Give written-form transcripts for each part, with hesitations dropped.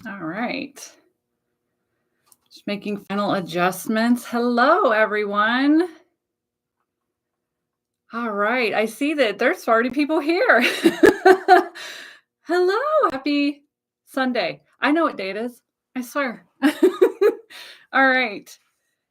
All right. Just making final adjustments. Hello, everyone. All right. I see that there's already people here. Hello. Happy Sunday. I know what day it is. I swear. All right.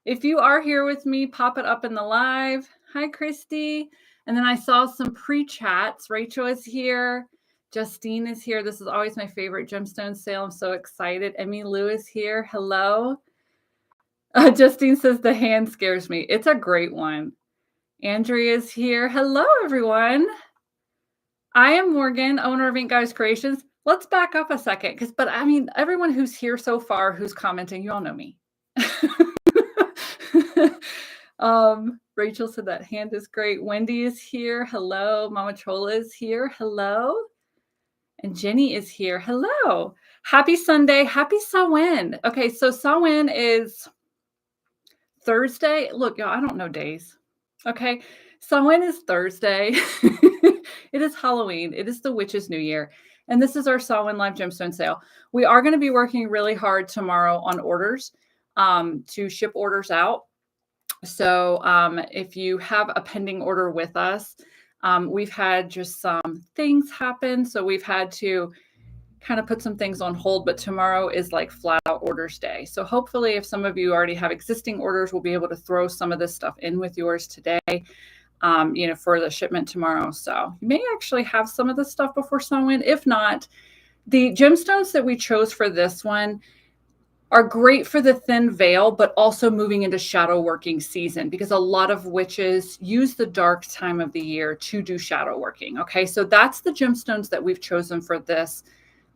If you are here with me, pop it up in the live. Hi, Christy. And then I saw some pre-chats. Rachel is here. Justine is here. This is always my favorite Gemstone Sale. I'm so excited. Emmy Lou is here. Hello. Justine says the hand scares me. It's a great one. Andrea is here. Hello, everyone. I am Morgan, owner of Ink Guys Creations. Let's back up a second, but I mean, everyone who's here so far, who's commenting, you all know me. Rachel said that hand is great. Wendy is here. Hello. Mama Chola is here. Hello. And Jenny is here. Hello. Happy Sunday. Happy Samhain. Okay, so Samhain is Thursday. Look, y'all, I don't know days. Okay, Samhain is Thursday. It is Halloween. It is the Witch's New Year. And this is our Samhain Live Gemstone Sale. We are going to be working really hard tomorrow on orders to ship orders out. So if you have a pending order with us, we've had just some things happen. So we've had to kind of put some things on hold, but tomorrow is like flat out orders day. So hopefully if some of you already have existing orders, we'll be able to throw some of this stuff in with yours today, for the shipment tomorrow. So you may actually have some of this stuff before Samhain. If not, the gemstones that we chose for this one are great for the thin veil, but also moving into shadow working season, because a lot of witches use the dark time of the year to do shadow working. Okay, so that's the gemstones that we've chosen for this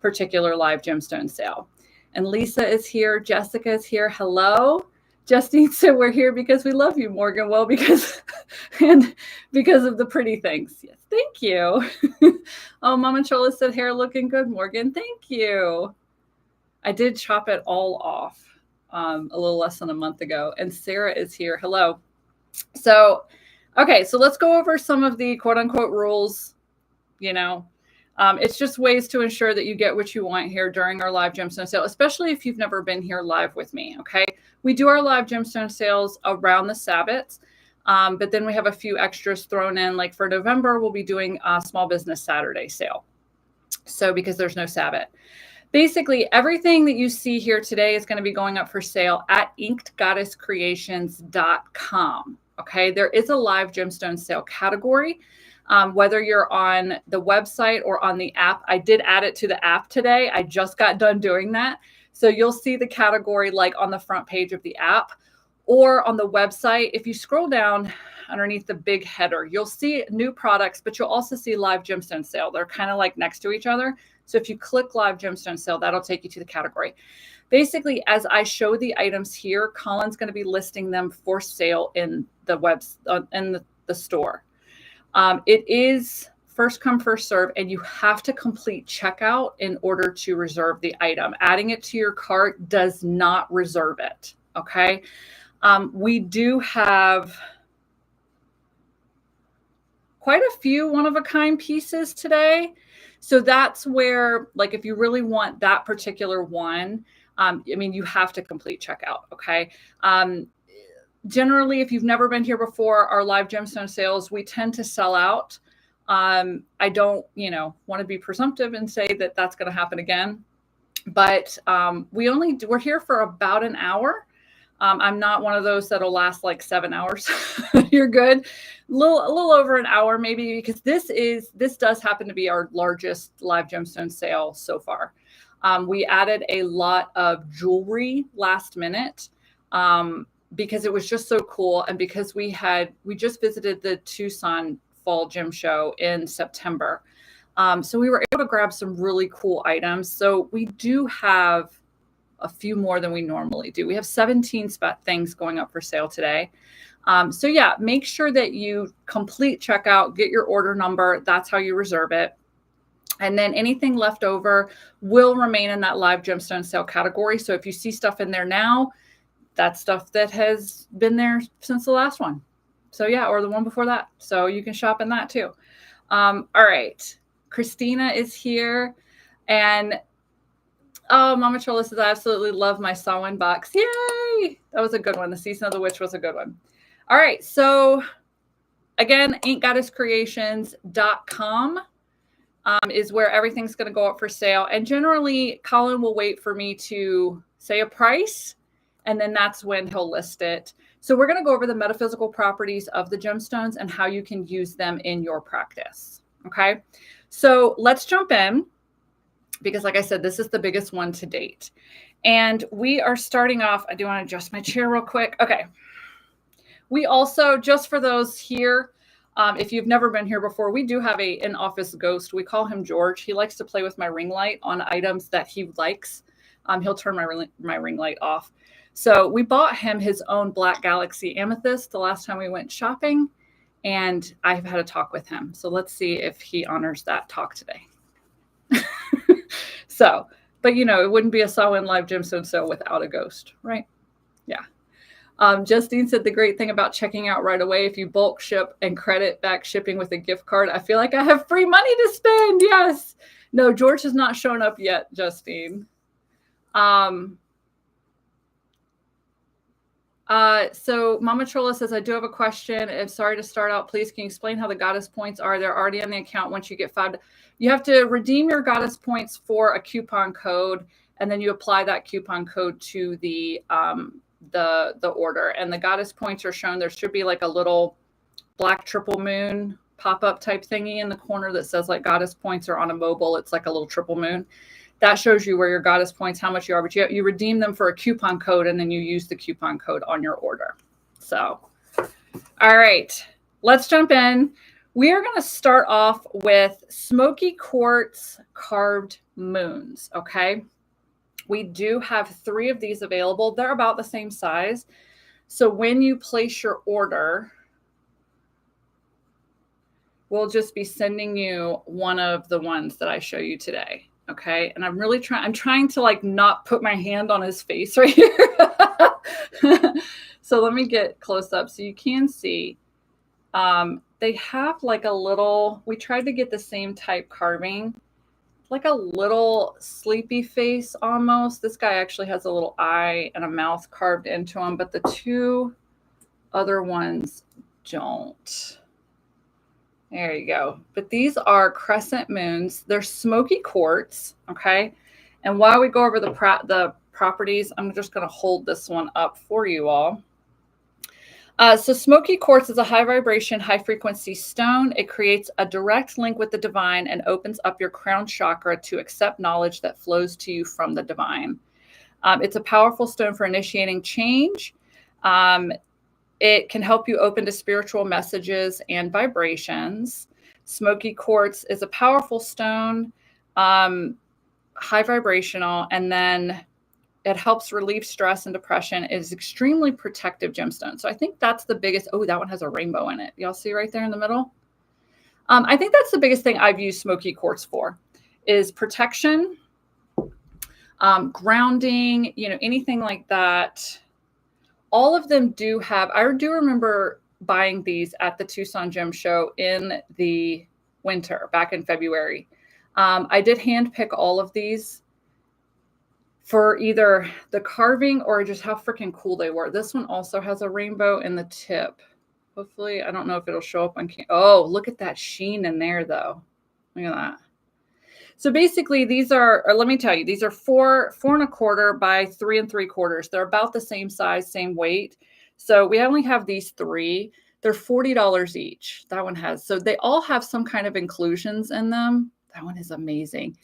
particular live gemstone sale. And Lisa is here. Jessica is here. Hello. Justine said we're here because we love you, Morgan. Well, because of the pretty things. Yes, thank you. Oh, Mama Chola said hair looking good, Morgan. Thank you. I did chop it all off a little less than a month ago. And Sarah is here. Hello. So, okay, so let's go over some of the quote unquote rules. It's just ways to ensure that you get what you want here during our live gemstone sale, especially if you've never been here live with me. Okay. We do our live gemstone sales around the Sabbats. But then we have a few extras thrown in, like for November, we'll be doing a small business Saturday sale. So because there's no Sabbat. Basically, everything that you see here today is going to be going up for sale at inkedgoddesscreations.com. Okay, there is a live gemstone sale category. Whether you're on the website or on the app, I did add it to the app today. I just got done doing that. So you'll see the category like on the front page of the app or on the website. If you scroll down underneath the big header, you'll see new products, but you'll also see live gemstone sale. They're kind of like next to each other. So if you click live gemstone sale, that'll take you to the category. Basically, as I show the items here, Colin's going to be listing them for sale in the store. It is first come, first serve, and you have to complete checkout in order to reserve the item. Adding it to your cart does not reserve it. Okay. We do have quite a few one-of-a-kind pieces today. So that's where, like, if you really want that particular one, you have to complete checkout. Okay. Generally, if you've never been here before, our live gemstone sales, we tend to sell out. I don't, want to be presumptive and say that that's going to happen again, but we're here for about an hour. I'm not one of those that'll last like 7 hours. You're good. A little over an hour, maybe, because this does happen to be our largest live gemstone sale so far. We added a lot of jewelry last minute. Because it was just so cool. And because we just visited the Tucson Fall Gem Show in September. So we were able to grab some really cool items. So we do have a few more than we normally do. We have 17 things going up for sale today. So yeah, make sure that you complete checkout, get your order number. That's how you reserve it. And then anything left over will remain in that live gemstone sale category. So if you see stuff in there now, that's stuff that has been there since the last one. So yeah, or the one before that. So you can shop in that too. All right. Christina is here. And Oh, Mama Chola says, I absolutely love my Samhain box. Yay! That was a good one. The Season of the Witch was a good one. All right. So again, inkgoddesscreations.com is where everything's going to go up for sale. And generally, Colin will wait for me to say a price, and then that's when he'll list it. So we're going to go over the metaphysical properties of the gemstones and how you can use them in your practice. Okay. So let's jump in, because like I said, this is the biggest one to date. And we are starting off. I do want to adjust my chair real quick. Okay. We also, just for those here, if you've never been here before, we do have an in-office ghost. We call him George. He likes to play with my ring light on items that he likes. He'll turn my ring light off. So we bought him his own Black Galaxy amethyst the last time we went shopping, and I've had a talk with him. So let's see if he honors that talk today. So, but you know, it wouldn't be a Samhain live gemstone sale without a ghost, right? Yeah. Justine said the great thing about checking out right away, if you bulk ship and credit back shipping with a gift card, I feel like I have free money to spend. Yes. No, George has not shown up yet, Justine. So Mama Chola says, I do have a question. I'm sorry to start out. Please, can you explain how the goddess points are? They're already on the account once you get 5. You have to redeem your goddess points for a coupon code, and then you apply that coupon code to the order. And the goddess points are shown. There should be like a little black triple moon pop-up type thingy in the corner that says like goddess points are on a mobile. It's like a little triple moon. That shows you where your goddess points, how much you are, but you redeem them for a coupon code, and then you use the coupon code on your order. So, all right, let's jump in. We are going to start off with Smokey Quartz carved moons, okay? We do have 3 of these available. They're about the same size. So when you place your order, we'll just be sending you one of the ones that I show you today. Okay. And I'm really trying to like not put my hand on his face right here. So let me get close up so you can see. They have like a little, we tried to get the same type carving, like a little sleepy face almost. This guy actually has a little eye and a mouth carved into him, but the 2 other ones don't. There you go. But these are crescent moons. They're smoky quartz, okay? And while we go over the properties, I'm just going to hold this one up for you all. So smoky quartz is a high vibration, high frequency stone. It creates a direct link with the divine and opens up your crown chakra to accept knowledge that flows to you from the divine. It's a powerful stone for initiating change. It can help you open to spiritual messages and vibrations. Smoky quartz is a powerful stone, high vibrational, and then it helps relieve stress and depression. It is extremely protective gemstone. So I think that's the biggest. Oh, that one has a rainbow in it. Y'all see right there in the middle? I think that's the biggest thing I've used smoky quartz for is protection, grounding, you know, anything like that. All of them do have, I do remember buying these at the Tucson Gem Show in the winter, back in February. I did hand pick all of these for either the carving or just how freaking cool they were. This one also has a rainbow in the tip. Hopefully, I don't know if it'll show up on camera. Oh, look at that sheen in there though. Look at that. So basically these are, or let me tell you, these are 4 1/4 by 3 3/4. They're about the same size, same weight. So we only have these 3. They're $40 each. That one has, so they all have some kind of inclusions in them. That one is amazing.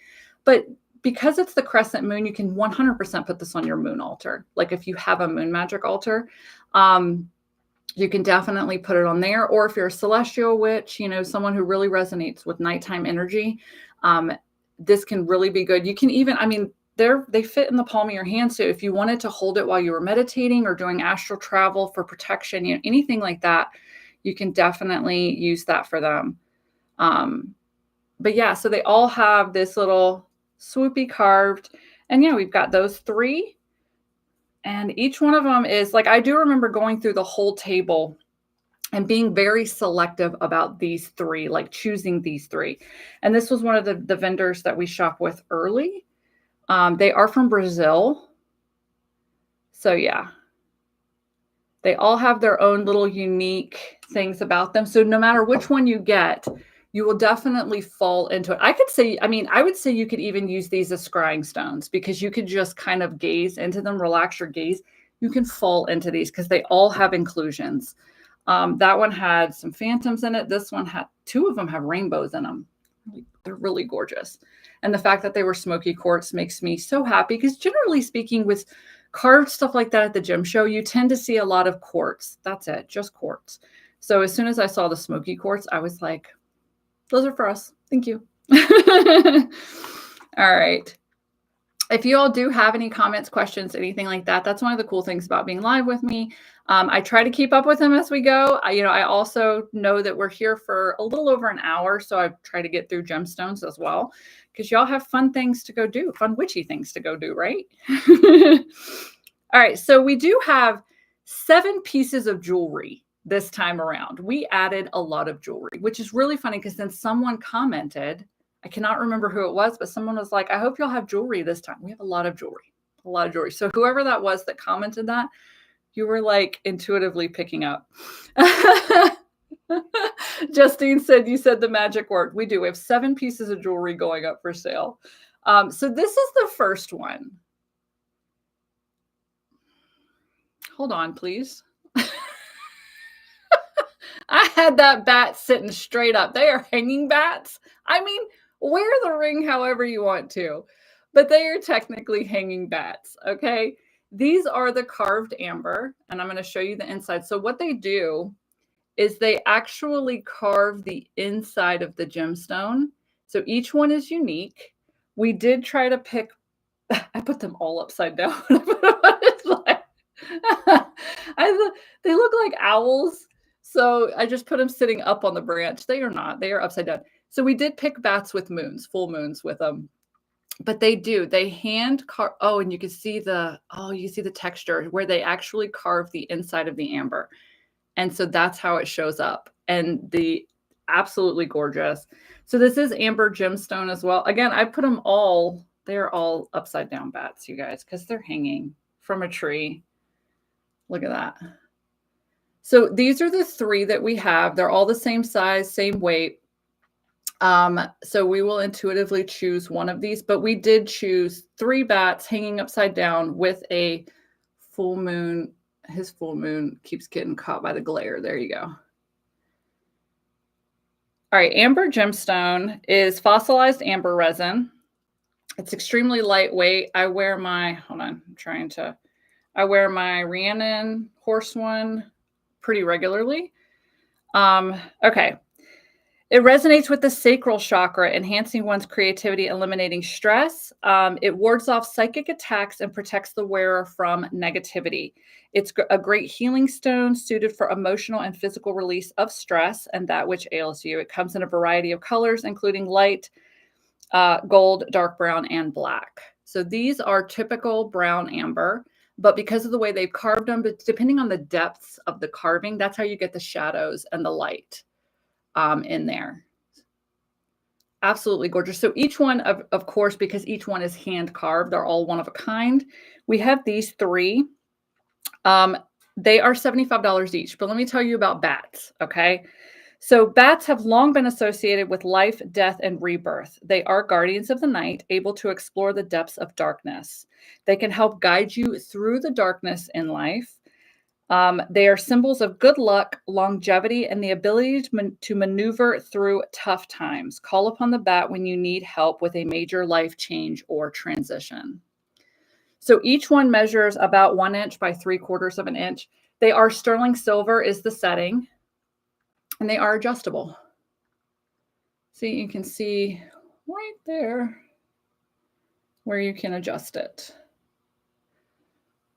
But because it's the crescent moon, you can 100% put this on your moon altar. Like if you have a moon magic altar, you can definitely put it on there. Or if you're a celestial witch, you know, someone who really resonates with nighttime energy, this can really be good. You can even, I mean, they fit in the palm of your hand. So if you wanted to hold it while you were meditating or doing astral travel for protection, you know, anything like that, you can definitely use that for them. But yeah, so they all have this little swoopy carved, and yeah, we've got those 3, and each one of them is like, I do remember going through the whole table and being very selective about these 3, like choosing these 3. And this was one of the vendors that we shop with early. They are from Brazil. So yeah, they all have their own little unique things about them. So no matter which one you get, you will definitely fall into it. I could say, I mean, I would say you could even use these as scrying stones because you could just kind of gaze into them, relax your gaze. You can fall into these because they all have inclusions. That one had some phantoms in it. This one had, two of them have rainbows in them. They're really gorgeous. And the fact that they were smoky quartz makes me so happy because generally speaking, with carved stuff like that at the gem show, you tend to see a lot of quartz. That's it, just quartz. So as soon as I saw the smoky quartz, I was like, those are for us. Thank you. All right. If you all do have any comments, questions, anything like that, that's one of the cool things about being live with me. I try to keep up with them as we go. I also know that we're here for a little over an hour, so I try to get through gemstones as well, because y'all have fun things to go do, fun witchy things to go do, right? All right, so we do have 7 pieces of jewelry this time around. We added a lot of jewelry, which is really funny because then someone commented, I cannot remember who it was, but someone was like, I hope y'all have jewelry this time. We have a lot of jewelry, a lot of jewelry. So whoever that was that commented that, you were like intuitively picking up. Justine said, you said the magic word. We do. We have 7 pieces of jewelry going up for sale. So this is the first one. Hold on, please. I had that bat sitting straight up. They are hanging bats. I mean, wear the ring however you want to, but they are technically hanging bats, okay? These are the carved amber, and I'm going to show you the inside. So what they do is they actually carve the inside of the gemstone. So each one is unique. We did try to pick, I put them all upside down. They look like owls. So I just put them sitting up on the branch. They are not. They are upside down. So we did pick bats with moons, full moons with them. But they hand carve. Oh, and you can see you see the texture where they actually carve the inside of the amber. And so that's how it shows up. And the absolutely gorgeous. So this is amber gemstone as well. Again, I put them all, they're all upside down bats, you guys, because they're hanging from a tree. Look at that. So these are the 3 that we have. They're all the same size, same weight. So we will intuitively choose one of these, but we did choose 3 bats hanging upside down with a full moon. His full moon keeps getting caught by the glare. There you go. All right. Amber gemstone is fossilized amber resin. It's extremely lightweight. I wear my, I wear my Rhiannon horse one pretty regularly. Okay. It resonates with the sacral chakra, enhancing one's creativity, eliminating stress. It wards off psychic attacks and protects the wearer from negativity. It's a great healing stone suited for emotional and physical release of stress and that which ails you. It comes in a variety of colors, including light, gold, dark brown, and black. So these are typical brown amber, but because of the way they've carved them, but depending on the depths of the carving, that's how you get the shadows and the light in there. Absolutely gorgeous. So each one, of course, because each one is hand carved, they're all one of a kind. We have these 3. They are $75 each, but let me tell you about bats, okay? So bats have long been associated with life, death, and rebirth. They are guardians of the night, able to explore the depths of darkness. They can help guide you through the darkness in life. They are symbols of good luck, longevity, and the ability to maneuver through tough times. Call upon the bat when you need help with a major life change or transition. So each one measures about 1 inch by 3/4 of an inch. They are sterling silver is the setting, and they are adjustable. See, you can see right there where you can adjust it.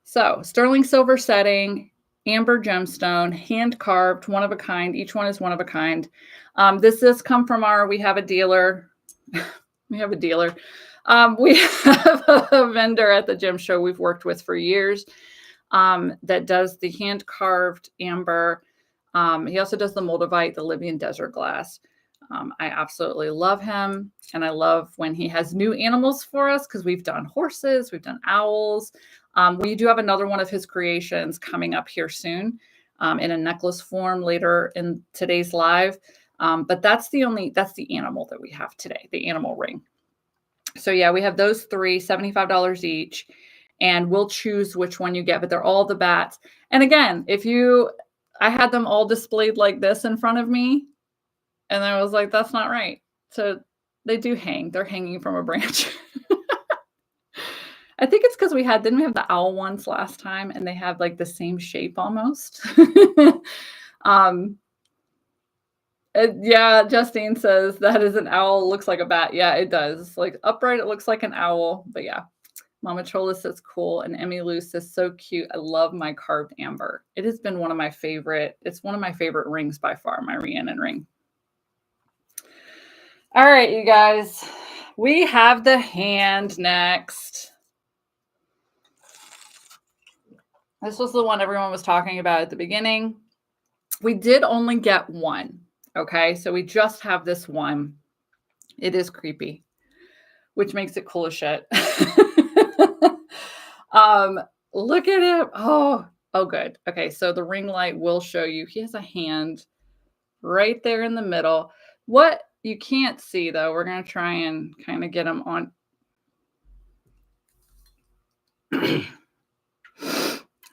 So sterling silver setting, amber gemstone, hand carved, one of a kind. Each one is one of a kind. This does come from we have a dealer. We have a dealer. We have a vendor at the gem show we've worked with for years that does the hand carved amber. He also does the moldavite, the Libyan desert glass. I absolutely love him. And I love when he has new animals for us because we've done horses, we've done owls. We do have another one of his creations coming up here soon in a necklace form later in today's live. But that's the animal that we have today, the animal ring. So yeah, we have those three, $75 each. And we'll choose which one you get, but they're all the bats. And again, I had them all displayed like this in front of me. And I was like, that's not right. So they do hang. They're hanging from a branch. I think it's because didn't we have the owl ones last time? And they have like the same shape almost. Yeah, Justine says that is an owl. Looks like a bat. Yeah, it does. It's like upright. It looks like an owl. But yeah. Mama Chola says cool. And Emmy Lou says so cute. I love my carved amber. It has been one of my favorite. It's one of my favorite rings by far, my Rhiannon ring. All right, you guys. We have the hand next. This was the one everyone was talking about at the beginning. We did only get one. Okay, so we just have this one. It is creepy, which makes it cool as shit. Look at him. Oh, good. Okay, so the ring light will show you. He has a hand right there in the middle. What you can't see, though, we're going to try and kind of get him on.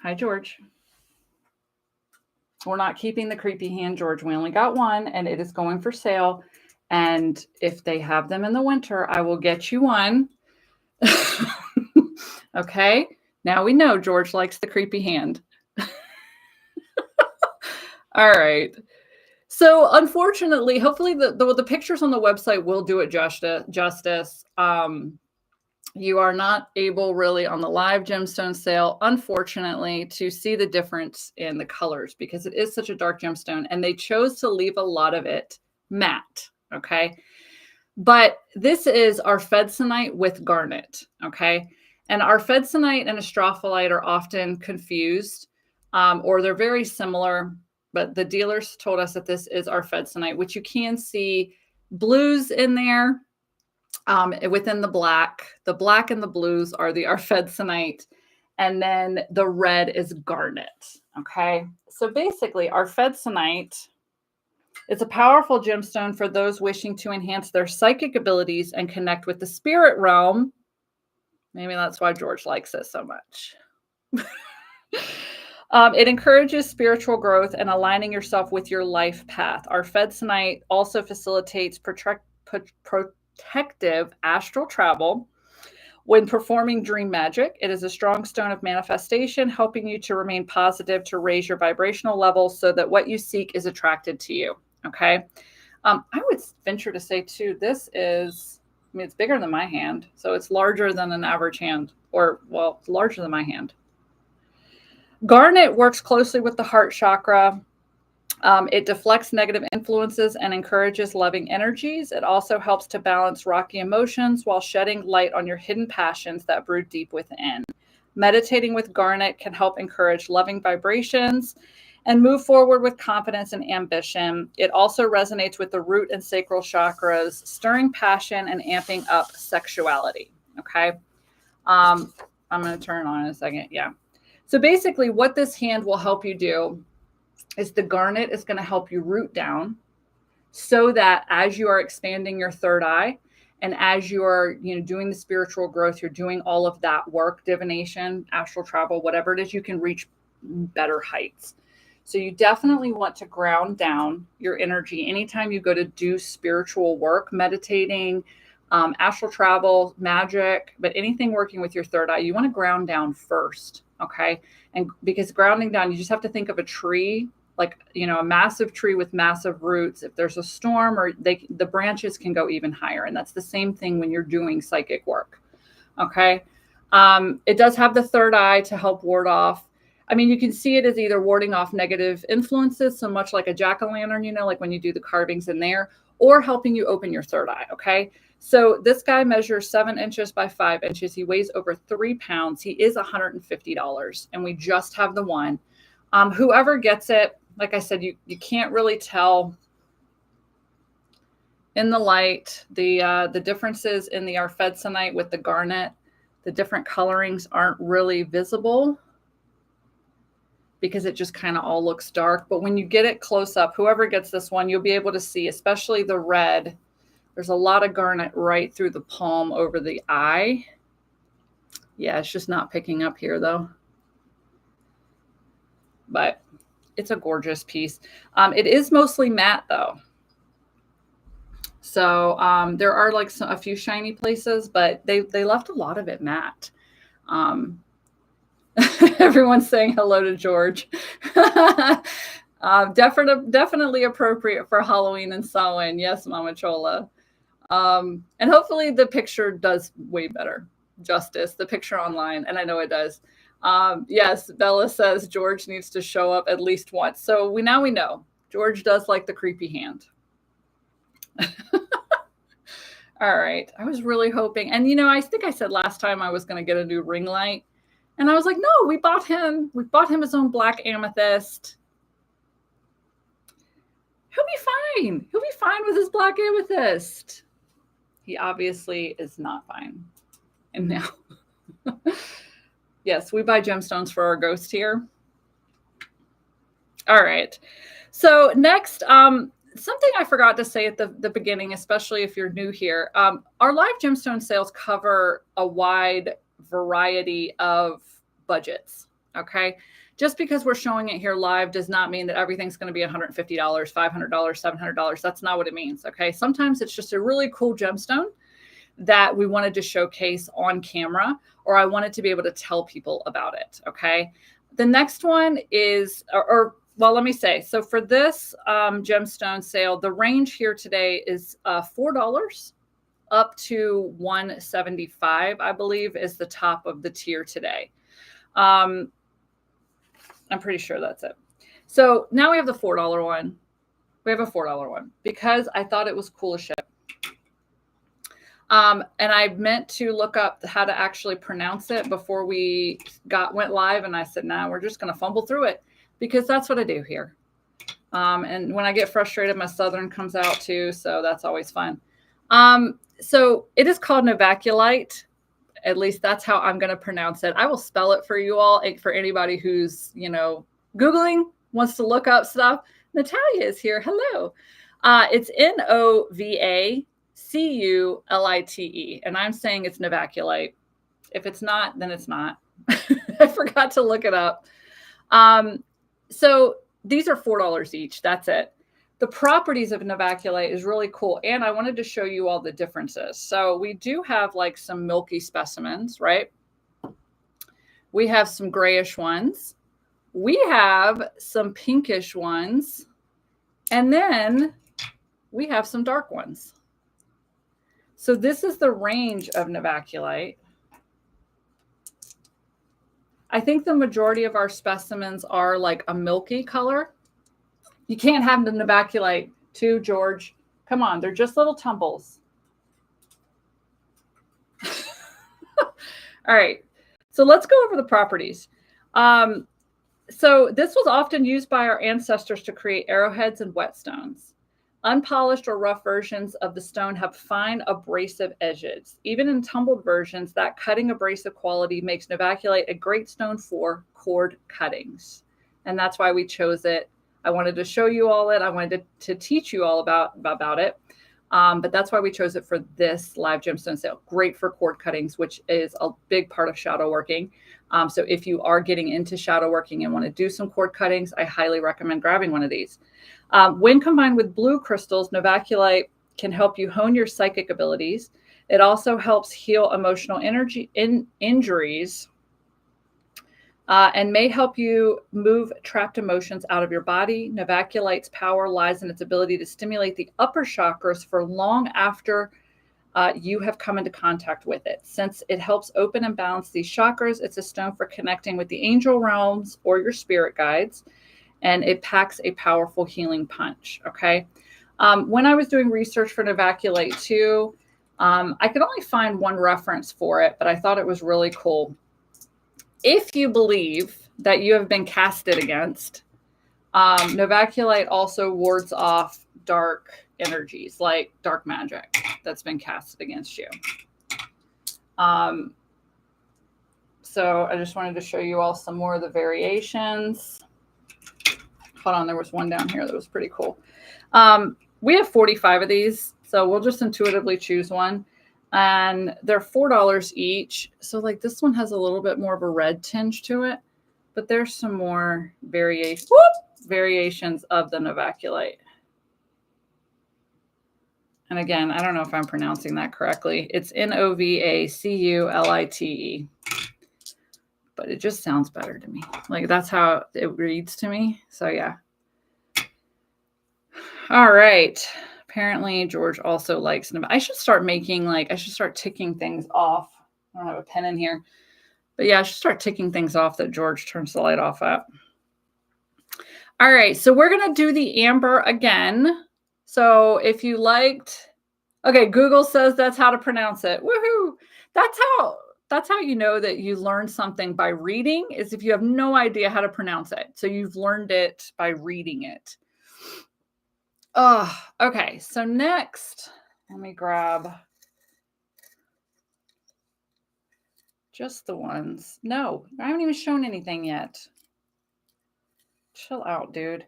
Hi, George. We're not keeping the creepy hand, George. We only got one, and it is going for sale. And if they have them in the winter, I will get you one. Okay. Now we know George likes the creepy hand. All right. So unfortunately, hopefully the pictures on the website will do it justice. You are not able really on the live gemstone sale, unfortunately, to see the difference in the colors because it is such a dark gemstone and they chose to leave a lot of it matte. Okay. But this is our Fedsanite with garnet. Okay. And our Fedsanite and Astrophyllite are often confused or they're very similar. But the dealers told us that this is our Fedsanite, which you can see blues in there within the black. The black and the blues are our Fedsanite. And then the red is garnet. Okay. So basically our Fedsanite is a powerful gemstone for those wishing to enhance their psychic abilities and connect with the spirit realm. Maybe that's why George likes it so much. It encourages spiritual growth and aligning yourself with your life path. Our Fedsanite also facilitates protective astral travel. When performing dream magic, it is a strong stone of manifestation, helping you to remain positive, to raise your vibrational levels so that what you seek is attracted to you. Okay. I would venture to say too, this is, it's bigger than my hand. So it's larger than an average hand it's larger than my hand. Garnet works closely with the heart chakra. It deflects negative influences and encourages loving energies. It also helps to balance rocky emotions while shedding light on your hidden passions that brew deep within. Meditating with garnet can help encourage loving vibrations and move forward with confidence and ambition. It also resonates with the root and sacral chakras, stirring passion and amping up sexuality. Okay. I'm going to turn it on in a second. Yeah. So basically what this hand will help you do is the garnet is going to help you root down so that as you are expanding your third eye and as you are, doing the spiritual growth, you're doing all of that work, divination, astral travel, whatever it is, you can reach better heights. So you definitely want to ground down your energy anytime you go to do spiritual work, meditating, astral travel, magic, but anything working with your third eye, you want to ground down first. Okay. And because grounding down, you just have to think of a tree, like, a massive tree with massive roots. If there's a storm or the branches can go even higher. And that's the same thing when you're doing psychic work. Okay. It does have the third eye to help ward off. I mean, you can see it as either warding off negative influences, so much like a jack-o'-lantern, like when you do the carvings in there, or helping you open your third eye. Okay. So this guy measures 7 inches by 5 inches. He weighs over 3 pounds. He is $150 and we just have the one. Whoever gets it, like I said, you can't really tell. in the light. The differences in the arfedsanite with the garnet, the different colorings aren't really visible because it just kind of all looks dark. But when you get it close up, whoever gets this one, you'll be able to see, especially the red. There's a lot of garnet right through the palm over the eye. Yeah, it's just not picking up here though. But it's a gorgeous piece. It is mostly matte though. So there are like a few shiny places, but they left a lot of it matte. Everyone's saying hello to George. Definitely appropriate for Halloween and Samhain. Yes, Mama Chola. And hopefully the picture does way better justice, the picture online, and I know it does. Yes, Bella says George needs to show up at least once. So we know George does like the creepy hand. All right. I was really hoping, and I think I said last time I was going to get a new ring light, and I was like, no, we bought him his own black amethyst. He'll be fine. He'll be fine with his black amethyst. He obviously is not fine. And now, yes, we buy gemstones for our ghost here. All right. So next, something I forgot to say at the beginning, especially if you're new here, our live gemstone sales cover a wide variety of budgets. Okay. Just because we're showing it here live does not mean that everything's going to be $150, $500, $700. That's not what it means. Okay. Sometimes it's just a really cool gemstone that we wanted to showcase on camera, or I wanted to be able to tell people about it. Okay. The next one is, well, let me say, so for this gemstone sale, the range here today is $4 up to $175, I believe, is the top of the tier today. I'm pretty sure that's it. So now we have the $4 one. We have a $4 one because I thought it was cool as shit. And I meant to look up how to actually pronounce it before we went live. And I said, nah, we're just going to fumble through it because that's what I do here. And when I get frustrated, my Southern comes out too. So that's always fun. So it is called Novaculite. At least that's how I'm going to pronounce it. I will spell it for you all. For anybody who's, Googling, wants to look up stuff. Natalia is here. Hello. It's Novaculite. And I'm saying it's Novaculite. If it's not, then it's not. I forgot to look it up. So these are $4 each. That's it. The properties of Novaculite is really cool. And I wanted to show you all the differences. So we do have like some milky specimens, right? We have some grayish ones. We have some pinkish ones. And then we have some dark ones. So this is the range of Novaculite. I think the majority of our specimens are like a milky color. You can't have the Novaculite too, George. Come on, they're just little tumbles. All right, so let's go over the properties. So this was often used by our ancestors to create arrowheads and whetstones. Unpolished or rough versions of the stone have fine abrasive edges. Even in tumbled versions, that cutting abrasive quality makes Novaculite a great stone for cord cuttings. And that's why we chose it. I wanted to show you all it. I wanted to teach you all about it. But that's why we chose it for this live gemstone sale. Great for cord cuttings, which is a big part of shadow working. So if you are getting into shadow working and want to do some cord cuttings, I highly recommend grabbing one of these. When combined with blue crystals, Novaculite can help you hone your psychic abilities. It also helps heal emotional injuries and may help you move trapped emotions out of your body. Novaculite's power lies in its ability to stimulate the upper chakras for long after you have come into contact with it. Since it helps open and balance these chakras, it's a stone for connecting with the angel realms or your spirit guides, and it packs a powerful healing punch, okay? When I was doing research for Novaculite too, I could only find one reference for it, but I thought it was really cool. If you believe that you have been casted against, Novaculite also wards off dark energies, like dark magic that's been casted against you. So I just wanted to show you all some more of the variations. Hold on, there was one down here that was pretty cool. We have 45 of these, so we'll just intuitively choose one. And they're $4 each. So like this one has a little bit more of a red tinge to it, but there's some more variations of the Novaculite. And again, I don't know if I'm pronouncing that correctly. It's Novaculite, but it just sounds better to me. Like that's how it reads to me. So yeah. All right. Apparently George also likes them. I should start making I should start ticking things off. I don't have a pen in here, but yeah, I should start ticking things off that George turns the light off at. All right. So we're going to do the amber again. So if you liked, okay, Google says that's how to pronounce it. Woohoo. That's how you know that you learned something by reading, is if you have no idea how to pronounce it. So you've learned it by reading it. Oh, okay. So next, let me grab just the ones. No, I haven't even shown anything yet. Chill out, dude.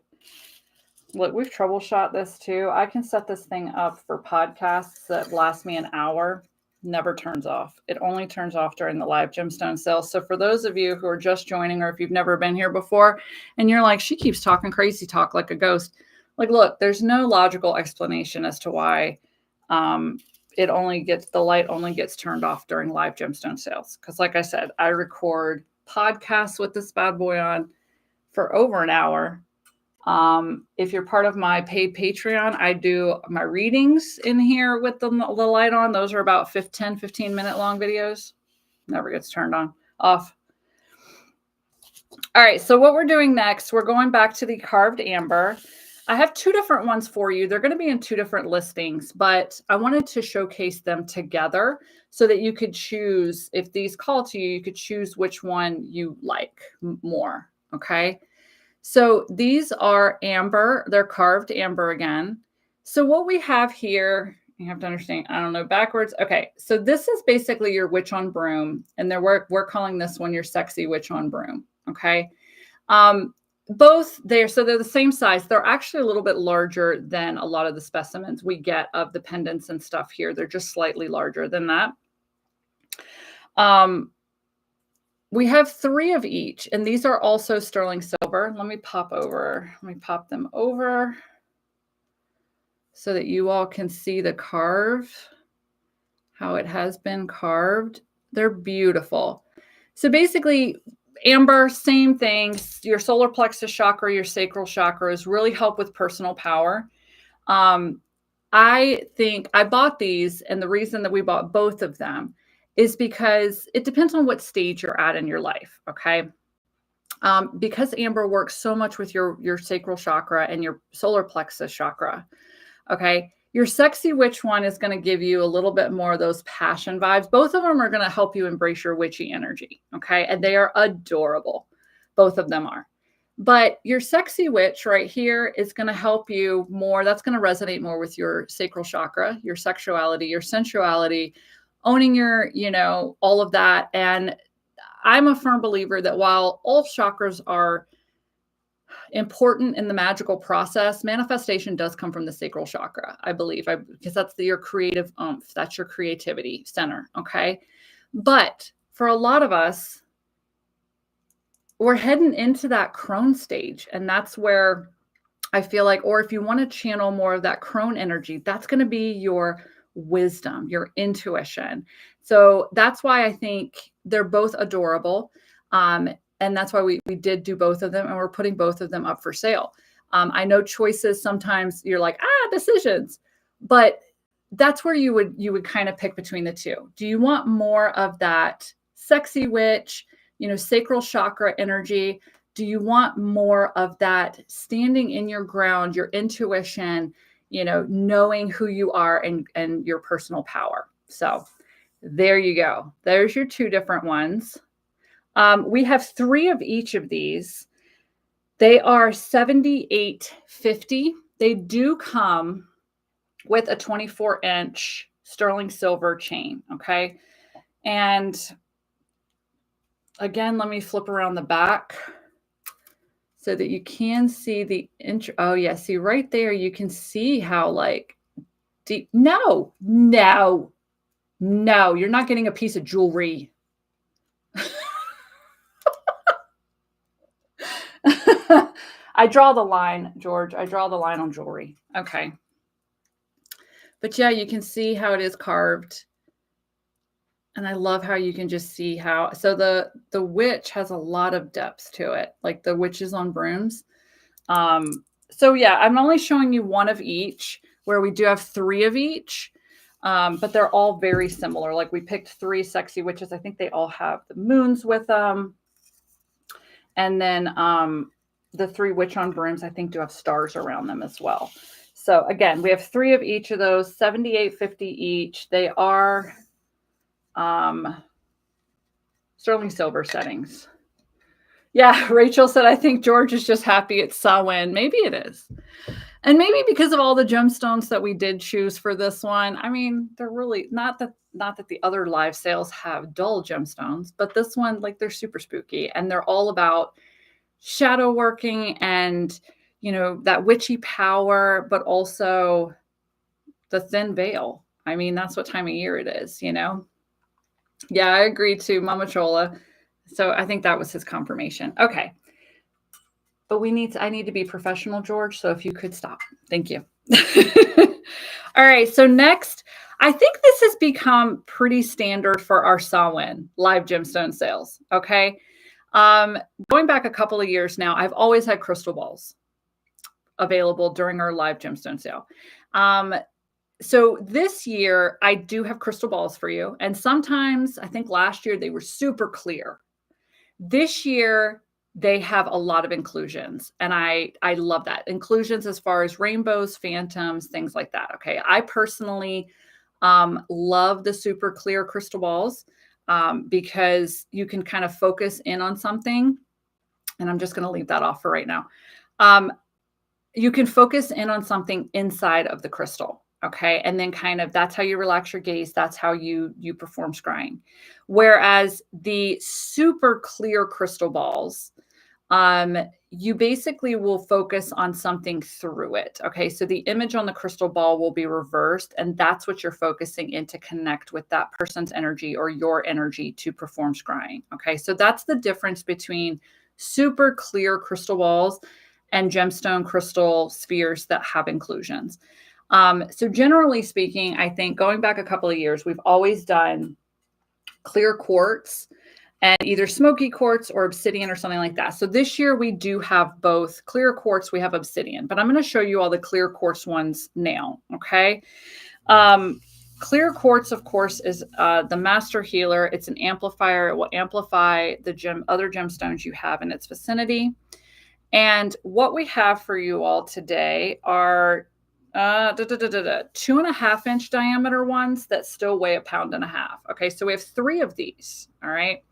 Look, we've troubleshot this too. I can set this thing up for podcasts that last me an hour. Never turns off. It only turns off during the live gemstone sale. So for those of you who are just joining, or if you've never been here before and you're like, she keeps talking crazy talk like a ghost. Like, look, there's no logical explanation as to why the light only gets turned off during live gemstone sales. Because like I said, I record podcasts with this bad boy on for over an hour. If you're part of my paid Patreon, I do my readings in here with the light on. Those are about 10, 15 minute long videos. Never gets turned off. All right. So what we're doing next, we're going back to the carved amber. I have two different ones for you. They're going to be in two different listings, but I wanted to showcase them together so that you could choose, if these call to you, you could choose which one you like more. Okay. So these are amber. They're carved amber again. So what we have here, you have to understand, I don't know, backwards. Okay. So this is basically your witch on broom. And we're calling this one your sexy witch on broom. Okay. They're the same size. They're actually a little bit larger than a lot of the specimens we get of the pendants and stuff here. They're just slightly larger than that. We have 3 of each, and these are also sterling silver. Let me pop them over so that you all can see the carve, how it has been carved. They're beautiful. So basically, amber, same thing. Your solar plexus chakra, your sacral chakras really help with personal power. I think I bought these, and the reason that we bought both of them is because it depends on what stage you're at in your life, okay? Because amber works so much with your sacral chakra and your solar plexus chakra, okay? Your sexy witch one is going to give you a little bit more of those passion vibes. Both of them are going to help you embrace your witchy energy, okay? And they are adorable. Both of them are. But your sexy witch right here is going to help you more. That's going to resonate more with your sacral chakra, your sexuality, your sensuality, owning your, all of that. And I'm a firm believer that while all chakras are important in the magical process, manifestation does come from the sacral chakra, I believe, because that's your creative oomph. That's your creativity center. Okay. But for a lot of us, we're heading into that crone stage. And that's where I feel like, or if you want to channel more of that crone energy, that's going to be your wisdom, your intuition. So that's why I think they're both adorable. And that's why we did do both of them, and we're putting both of them up for sale. I know choices, sometimes you're like, decisions, but that's where you would kind of pick between the two. Do you want more of that sexy witch, sacral chakra energy? Do you want more of that standing in your ground, your intuition, knowing who you are and your personal power? So there you go. There's your 2 different ones. We have 3 of each of these. They are $78.50. They do come with a 24-inch sterling silver chain. Okay. And again, let me flip around the back so that you can see the inch. Oh yeah. See right there, you can see how like deep. No, you're not getting a piece of jewelry. I draw the line, George. I draw the line on jewelry. Okay. But yeah, you can see how it is carved. And I love how you can just see how, so the witch has a lot of depth to it, like the witches on brooms. So yeah, I'm only showing you one of each, where we do have 3 of each. But they're all very similar. Like we picked 3 sexy witches. I think they all have the moons with them. And then the 3 witch on brooms, I think, do have stars around them as well. So again, we have 3 of each of those, $78.50 each. They are sterling silver settings. Yeah, Rachel said, I think George is just happy it's Samhain. Maybe it is. And maybe because of all the gemstones that we did choose for this one. I mean, they're really not that the other live sales have dull gemstones, but this one, like, they're super spooky, and they're all about shadow working and, you know, that witchy power, but also the thin veil. I mean, that's what time of year it is, you know? Yeah, I agree too, Mama Chola. So I think that was his confirmation. Okay. But I need to be professional, George. So if you could stop. Thank you. All right. So next, I think this has become pretty standard for our Samhain live gemstone sales. Okay. Going back a couple of years now, I've always had crystal balls available during our live gemstone sale. So this year I do have crystal balls for you. And sometimes, I think last year they were super clear. This year they have a lot of inclusions, and I love that. Inclusions as far as rainbows, phantoms, things like that. Okay. I personally love the super clear crystal balls because you can kind of focus in on something. And I'm just going to leave that off for right now. You can focus in on something inside of the crystal. Okay. And then kind of, that's how you relax your gaze. That's how you perform scrying. Whereas the super clear crystal balls, you basically will focus on something through it. Okay. So the image on the crystal ball will be reversed, and that's what you're focusing in to connect with that person's energy or your energy to perform scrying. Okay. So that's the difference between super clear crystal balls and gemstone crystal spheres that have inclusions. So generally speaking, I think going back a couple of years, we've always done clear quartz and either Smokey quartz or Obsidian or something like that. So this year we do have both clear quartz, we have Obsidian, but I'm going to show you all the clear quartz ones now. Okay. Clear quartz, of course, is the master healer. It's an amplifier. It will amplify the other gemstones you have in its vicinity. And what we have for you all today are 2.5-inch diameter ones that still weigh 1.5 pounds. Okay, so we have 3 of these. All right.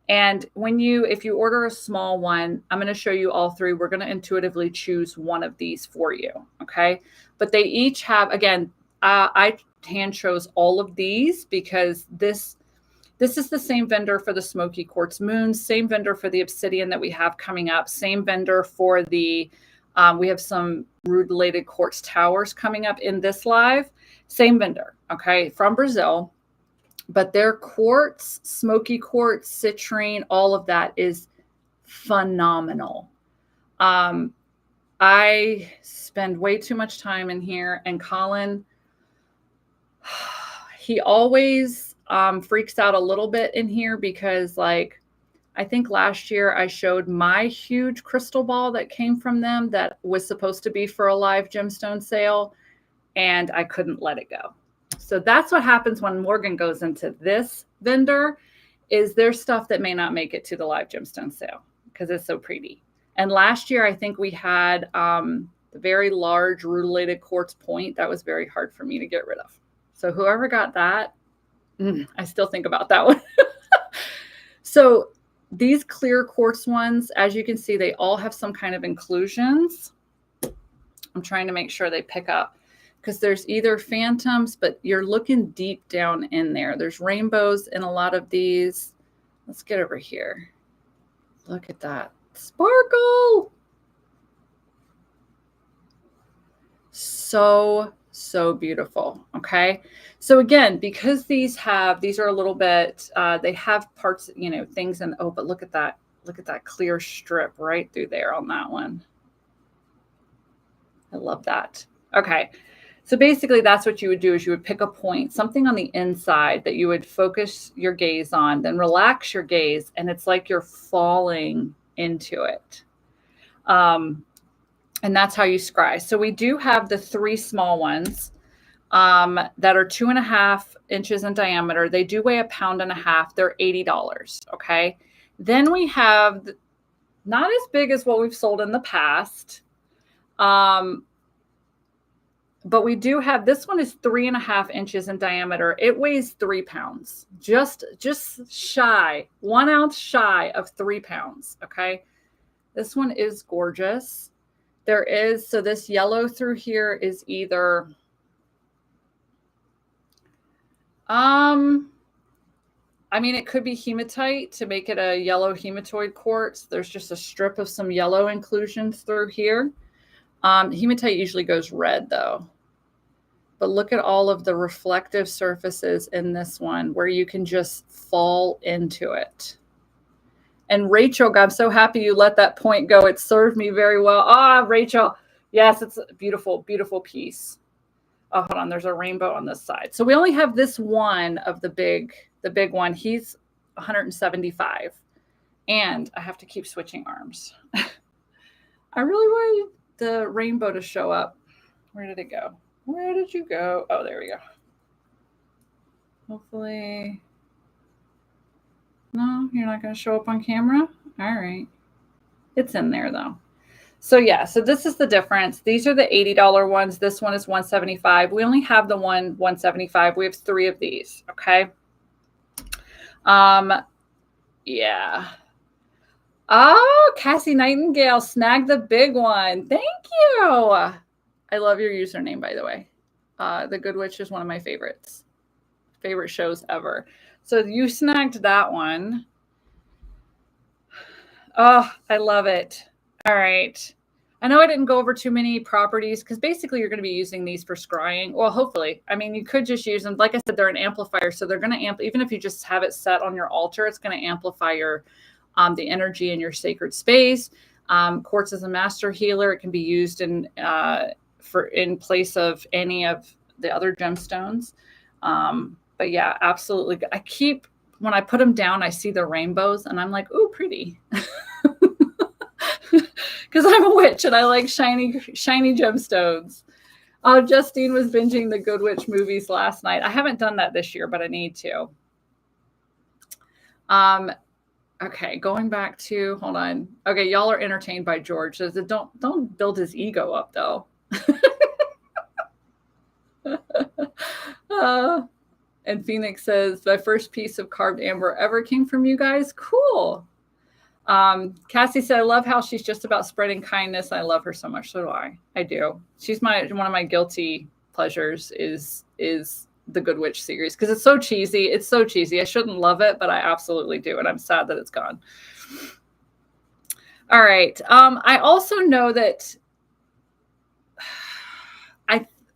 And if you order a small one, I'm going to show you all 3. We're going to intuitively choose one of these for you. Okay. But they each have, again, I hand chose all of these because this is the same vendor for the Smokey quartz moons, same vendor for the Obsidian that we have coming up, same vendor for the we have some rutilated quartz towers coming up in this live. Same vendor, okay, from Brazil. But their quartz, Smokey quartz, citrine, all of that is phenomenal. I spend way too much time in here, and Colin, he always freaks out a little bit in here because, like, I think last year I showed my huge crystal ball that came from them that was supposed to be for a live gemstone sale, and I couldn't let it go. So that's what happens when Morgan goes into this vendor, is there's stuff that may not make it to the live gemstone sale because it's so pretty. And last year, I think we had the very large rutilated quartz point that was very hard for me to get rid of. So whoever got that, I still think about that one. So these clear quartz ones, as you can see, they all have some kind of inclusions. I'm trying to make sure they pick up. because there's either phantoms, but you're looking deep down in there. There's rainbows in a lot of these. Let's get over here. Look at that. Sparkle. So beautiful. Okay. So again, because these are a little bit, they have parts, you know, things and, oh, but look at that. Look at that clear strip right through there on that one. I love that. Okay. So basically that's what you would do is you would pick a point, something on the inside that you would focus your gaze on, then relax your gaze. And it's like you're falling into it. And that's how you scry. So we do have the 3 small ones that are 2.5 inches in diameter. They do weigh 1.5 pounds. They're $80. Okay. Then we have not as big as what we've sold in the past. But we do have, this one is 3.5 inches in diameter. It weighs 3 pounds, just shy, 1 ounce shy of 3 pounds. Okay. This one is gorgeous. There is, so this yellow through here is either, I mean, it could be hematite to make it a yellow hematoid quartz. There's just a strip of some yellow inclusions through here. Hematite usually goes red though. But look at all of the reflective surfaces in this one where you can just fall into it. And Rachel, I'm so happy you let that point go. It served me very well. Ah, Rachel. Yes, it's a beautiful, beautiful piece. Oh, hold on. There's a rainbow on this side. So we only have this one of the big one. He's 175. And I have to keep switching arms. I really wanted the rainbow to show up. Where did it go? Where did you go? Oh, there we go. Hopefully. No, you're not going to show up on camera? All right. It's in there though. So yeah, so this is the difference. These are the $80 ones. This one is $175. We only have the one $175. We have 3 of these. Okay. Yeah. Oh, Cassie Nightingale snagged the big one. Thank you. I love your username, by the way. The Good Witch is one of my favorites. Favorite shows ever. So you snagged that one. Oh, I love it. All right. I know I didn't go over too many properties because basically you're going to be using these for scrying. Well, hopefully. I mean, you could just use them. Like I said, they're an amplifier. So they're going to even if you just have it set on your altar, it's going to amplify your the energy in your sacred space. Quartz is a master healer. It can be used in place of any of the other gemstones. But yeah, absolutely. When I put them down, I see the rainbows and I'm like, ooh, pretty. Because I'm a witch and I like shiny gemstones. Justine was binging the Good Witch movies last night. I haven't done that this year, but I need to. Okay, going back to, hold on. Okay, y'all are entertained by George. Says don't build his ego up though. And Phoenix says, my first piece of carved amber ever came from you guys. Cool. Cassie said, I love how she's just about spreading kindness. I love her so much. So do I. I do. She's one of my guilty pleasures is the Good Witch series because it's so cheesy. It's so cheesy. I shouldn't love it, but I absolutely do. And I'm sad that it's gone. All right. I also know that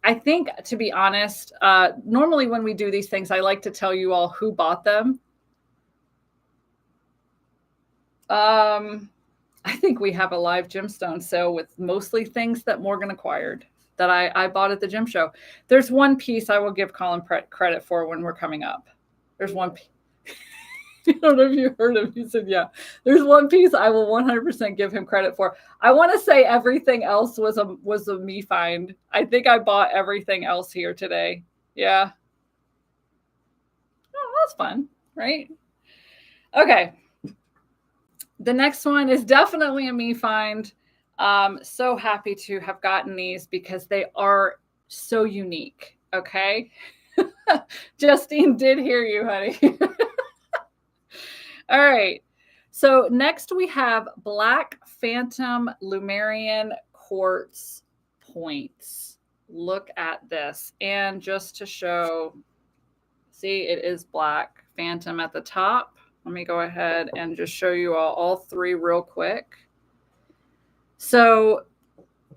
I think, to be honest, normally when we do these things, I like to tell you all who bought them. I think we have a live gemstone sale with mostly things that Morgan acquired that I bought at the gym show. There's one piece I will give Colin credit for when we're coming up. There's one piece. I don't know if you heard him. He said, yeah, there's one piece I will 100% give him credit for. I want to say everything else was a me find. I think I bought everything else here today. Yeah. Oh, that's fun, right? Okay. The next one is definitely a me find. So happy to have gotten these because they are so unique. Okay. Justine did hear you, honey. All right. So next we have Black Phantom Lumian Quartz points. look at this. And just to show, see, it is black phantom at the top. Let me go ahead and just show you all three real quick. So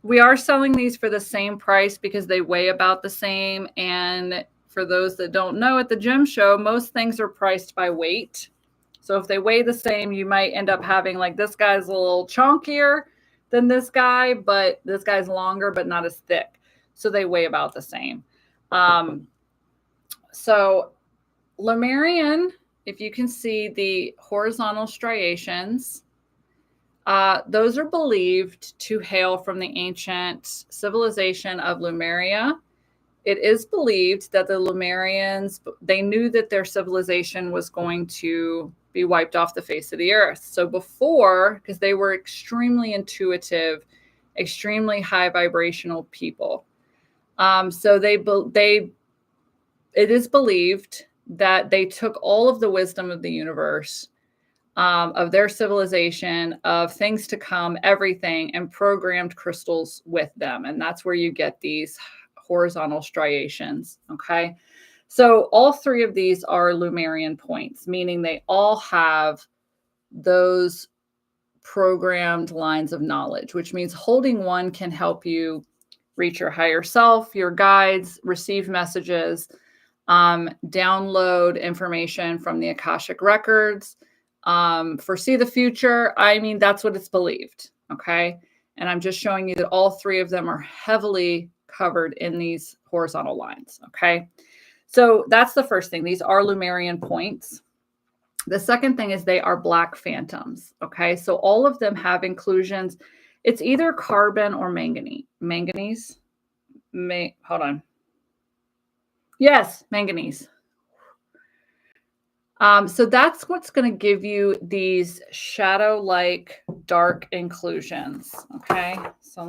we are selling these for the same price because they weigh about the same. And for those that don't know, at the gem show, most things are priced by weight. So if they weigh the same, you might end up having like this guy's a little chunkier than this guy, but this guy's longer, but not as thick. So they weigh about the same. So Lemurian, if you can see the horizontal striations, those are believed to hail from the ancient civilization of Lemuria. It is believed that the Lemurians, they knew that their civilization was going to be wiped off the face of the earth. So before, because they were extremely intuitive, extremely high vibrational people. So it is believed that they took all of the wisdom of the universe, of their civilization, of things to come, everything, and programmed crystals with them. And that's where you get these horizontal striations. Okay. So all three of these are Lemurian points, meaning they all have those programmed lines of knowledge, which means holding one can help you reach your higher self, your guides, receive messages, download information from the Akashic records, foresee the future. I mean, that's what it's believed. Okay. And I'm just showing you that all three of them are heavily covered in these horizontal lines. Okay. So that's the first thing. These are Lemurian points. The second thing is they are black phantoms. Okay. So all of them have inclusions. It's either carbon or manganese. Hold on. Yes, manganese. So that's what's going to give you these shadow-like dark inclusions. Okay. So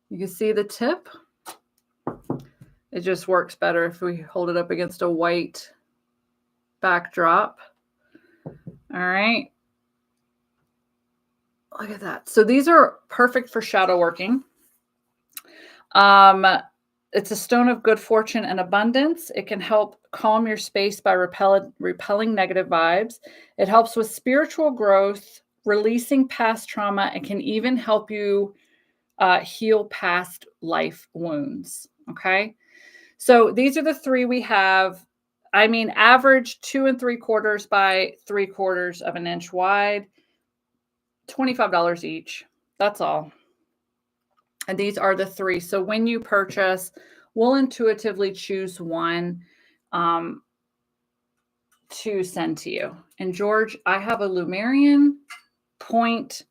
you can see the tip. It just works better if we hold it up against a white backdrop. All right. Look at that. So these are perfect for shadow working. It's a stone of good fortune and abundance. It can help calm your space by repelling negative vibes. It helps with spiritual growth, releasing past trauma. It can even help you heal past life wounds. Okay. So these are the three we have. I mean, average 2 3/4 by 3/4 of an inch wide, $25 each. That's all. And these are the three. So when you purchase, we'll intuitively choose one to send to you. And George, I have a Lemurian point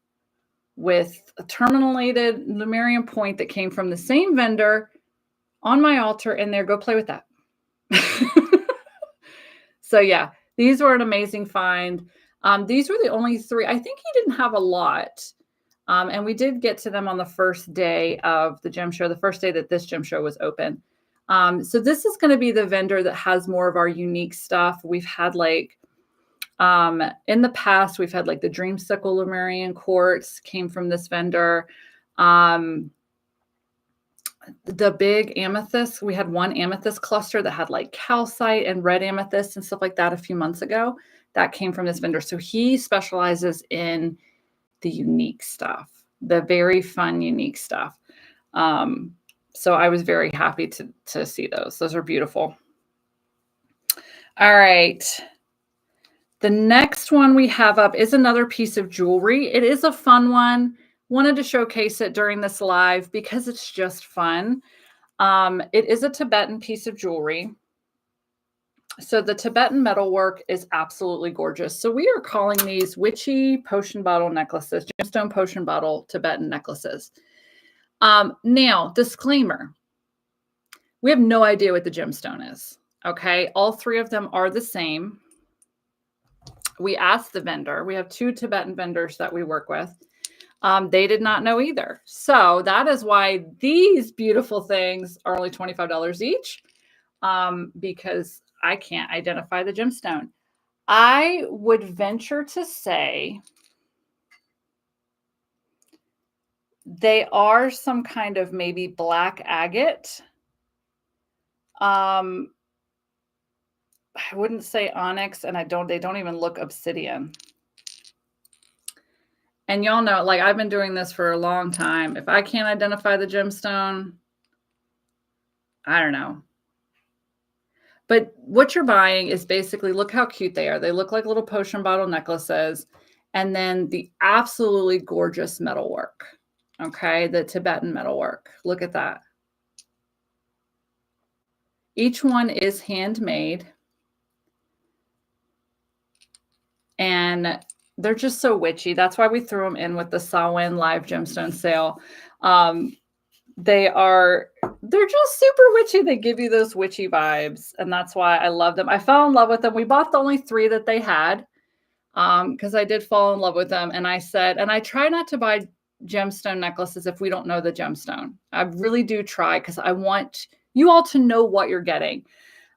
with a terminated Lemurian point that came from the same vendor on my altar in there. Go play with that. So yeah, these were an amazing find. These were the only three. I think he didn't have a lot. And we did get to them on the first day of the gem show, the first day that this gem show was open. So this is going to be the vendor that has more of our unique stuff. We've had like, in the past, we've had like the Dreamsicle Lumian Quartz came from this vendor. The big amethyst, we had one amethyst cluster that had like calcite and red amethyst and stuff like that a few months ago. That came from this vendor. So he specializes in the unique stuff, the very fun, unique stuff. So I was very happy to see those. Those are beautiful. All right. The next one we have up is another piece of jewelry. It is a fun one. Wanted to showcase it during this live because it's just fun. It is a Tibetan piece of jewelry. So the Tibetan metalwork is absolutely gorgeous. So we are calling these Witchy potion bottle necklaces, gemstone potion bottle Tibetan necklaces. Now, disclaimer, we have no idea what the gemstone is. Okay. All three of them are the same. We asked the vendor. We have 2 Tibetan vendors that we work with. They did not know either. So that is why these beautiful things are only $25 each, because I can't identify the gemstone. I would venture to say They are some kind of maybe black agate. I wouldn't say onyx, and they don't even look obsidian. And y'all know, like, I've been doing this for a long time. If I can't identify the gemstone, I don't know. But what you're buying is basically, look how cute they are. They look like little potion bottle necklaces. And then the absolutely gorgeous metalwork. Okay, the Tibetan metalwork. Look at that. Each one is handmade. And they're just so witchy. That's why we threw them in with the Samhain live gemstone sale. They're just super witchy. They give you those witchy vibes, and that's why I love them. I fell in love with them. We bought the only 3 that they had because I did fall in love with them. And I said, and I try not to buy gemstone necklaces if we don't know the gemstone. I really do try because I want you all to know what you're getting.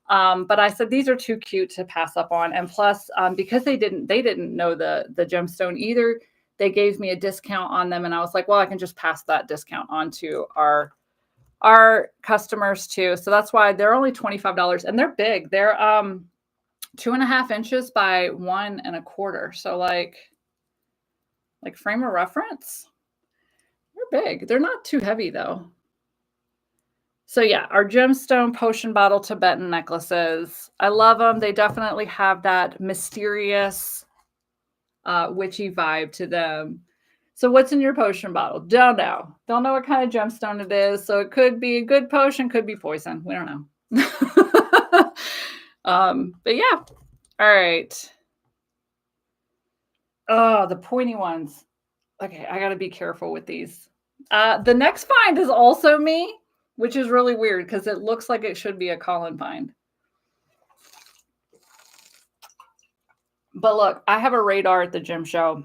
But I said, these are too cute to pass up on. And plus, because they didn't know the gemstone either, they gave me a discount on them. And I was like, well, I can just pass that discount on to our customers too. So that's why they're only $25 and they're big. They're 2.5 inches by 1 1/4. So like frame of reference, they're big. They're not too heavy though. So yeah, our gemstone potion bottle Tibetan necklaces. I love them. They definitely have that mysterious, witchy vibe to them. So what's in your potion bottle? Don't know. Don't know what kind of gemstone it is. So it could be a good potion, could be poison. We don't know. But yeah. All right. Oh, the pointy ones. Okay, I got to be careful with these. The next find is also me, which is really weird because it looks like it should be a Colin find. But look, I have a radar at the gym show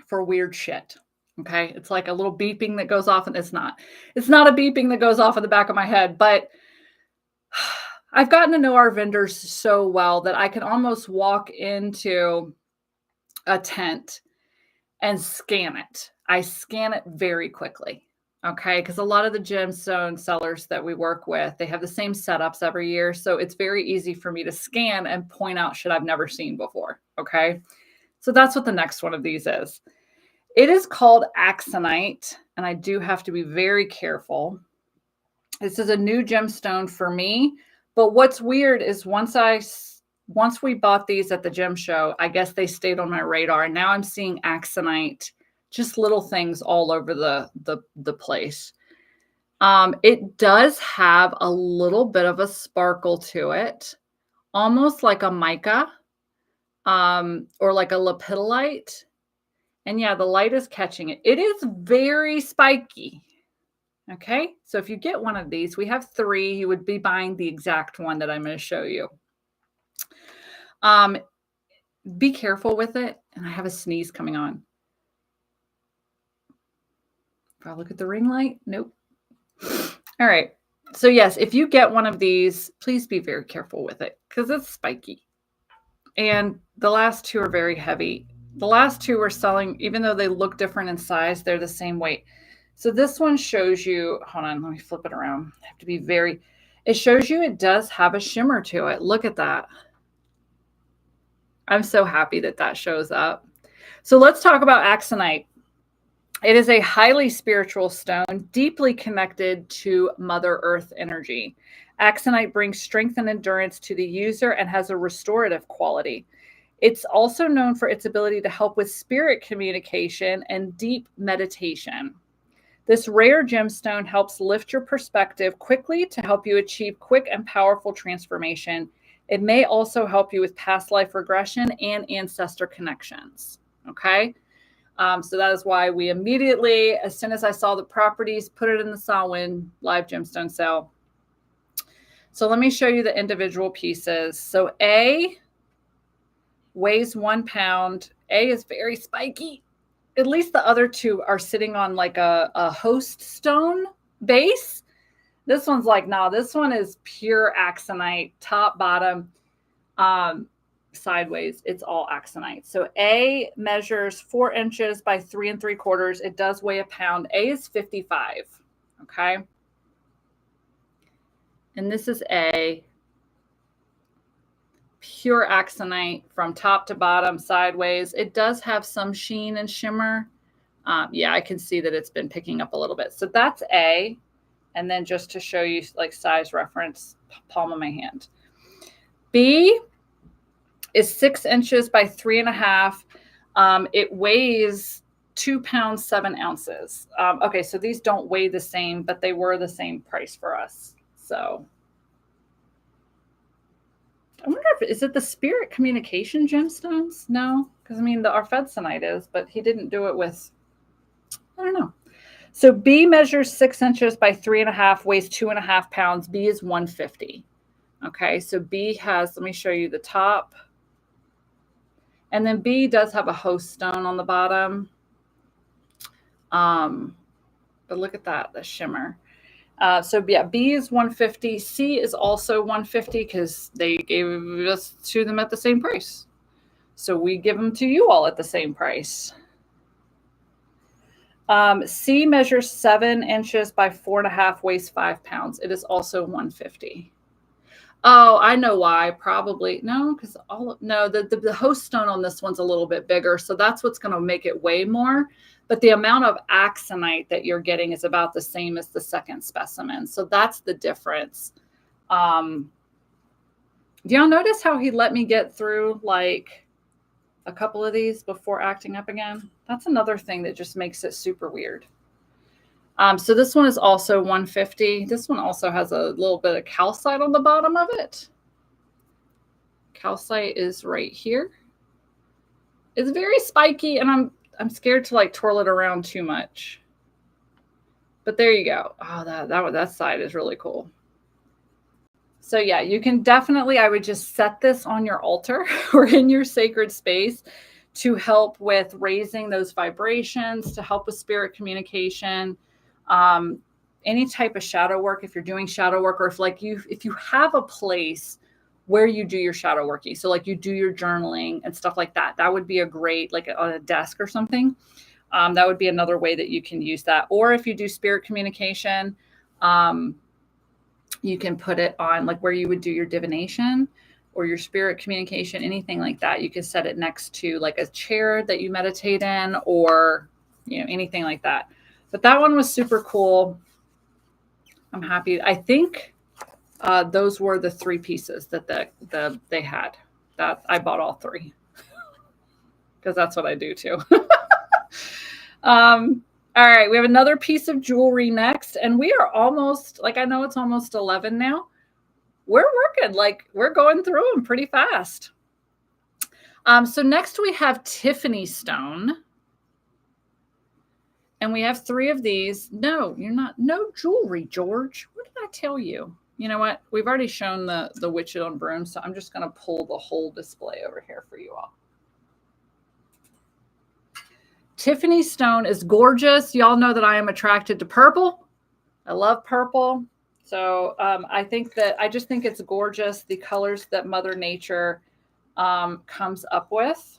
for weird shit. Okay. It's like a little beeping that goes off, and it's not a beeping that goes off in the back of my head, but I've gotten to know our vendors so well that I can almost walk into a tent and scan it. I scan it very quickly. Okay. Because a lot of the gemstone sellers that we work with, they have the same setups every year. So it's very easy for me to scan and point out shit I've never seen before. Okay. So that's what the next one of these is. It is called Axinite, and I do have to be very careful. This is a new gemstone for me, but what's weird is once we bought these at the gem show, I guess they stayed on my radar, and now I'm seeing Axinite, just little things all over the place. It does have a little bit of a sparkle to it, almost like a mica, or like a lepidolite. And yeah, the light is catching it. It is very spiky. Okay. So if you get one of these, we have 3, you would be buying the exact one that I'm going to show you. Be careful with it. And I have a sneeze coming on. If I look at the ring light, nope. All right. So yes, if you get one of these, please be very careful with it because it's spiky. And the last 2 are very heavy. The last 2 are selling, even though they look different in size, they're the same weight. So this one shows you, hold on, let me flip it around. I have to be it shows you it does have a shimmer to it. Look at that. I'm so happy that shows up. So let's talk about Axinite. It is a highly spiritual stone, deeply connected to Mother Earth energy. Axinite brings strength and endurance to the user and has a restorative quality. It's also known for its ability to help with spirit communication and deep meditation. This rare gemstone helps lift your perspective quickly to help you achieve quick and powerful transformation. It may also help you with past life regression and ancestor connections. Okay. So that is why we immediately, as soon as I saw the properties, put it in the Samhain live gemstone sale. So let me show you the individual pieces. So A weighs 1 pound. A is very spiky. At least the other 2 are sitting on like a host stone base. This one's like, nah, this one is pure Axinite, top, bottom. sideways, it's all Axinite. So A measures 4 inches by 3 3/4. It does weigh a pound. A is 55. Okay. And this is A. Pure Axinite from top to bottom, sideways. It does have some sheen and shimmer. Yeah, I can see that it's been picking up a little bit. So that's A. And then just to show you like size reference, palm of my hand. B is 6 inches by 3 1/2. It weighs 2 pounds, 7 ounces. Okay, so these don't weigh the same, but they were the same price for us. So I wonder if, is it the spirit communication gemstones? No, because I mean, our Fedsinite is, but he didn't do it with, I don't know. So B measures 6 inches by 3 1/2, weighs 2 1/2 pounds. B is 150. Okay, so B has, let me show you the top. And then B does have a host stone on the bottom. But look at that, the shimmer. So yeah, B is 150. C is also 150 because they gave us to them at the same price. So we give them to you all at the same price. C measures 7 inches by 4 1/2, weighs 5 pounds. It is also 150. Oh, I know why. Probably no, because the host stone on this one's a little bit bigger, so that's what's going to make it weigh more. But the amount of Axinite that you're getting is about the same as the second specimen, so that's the difference. Do y'all notice how he let me get through like a couple of these before acting up again? That's another thing that just makes it super weird. So this one is also 150. This one also has a little bit of calcite on the bottom of it. Calcite is right here. It's very spiky, and I'm scared to like twirl it around too much. But there you go. Oh, that side is really cool. So yeah, you can definitely, I would just set this on your altar or in your sacred space to help with raising those vibrations, to help with spirit communication. Any type of shadow work, if you're doing shadow work, or if you have a place where you do your shadow working, so like you do your journaling and stuff like that, that would be a great, like on a desk or something. That would be another way that you can use that. Or if you do spirit communication, you can put it on like where you would do your divination or your spirit communication, anything like that. You can set it next to like a chair that you meditate in, or anything like that. But that one was super cool. I'm happy. I think those were the 3 pieces that they had. That I bought all 3 because that's what I do too. All right, we have another piece of jewelry next, and we are almost, like, I know it's almost 11 now. We're working, like, we're going through them pretty fast. So next we have Tiffany Stone. And we have 3 of these. No, you're not. No jewelry, George. What did I tell you? You know what? We've already shown the Witchy on broom, so I'm just going to pull the whole display over here for you all. Tiffany Stone is gorgeous. Y'all know that I am attracted to purple. I love purple. So I just think it's gorgeous, the colors that Mother Nature comes up with.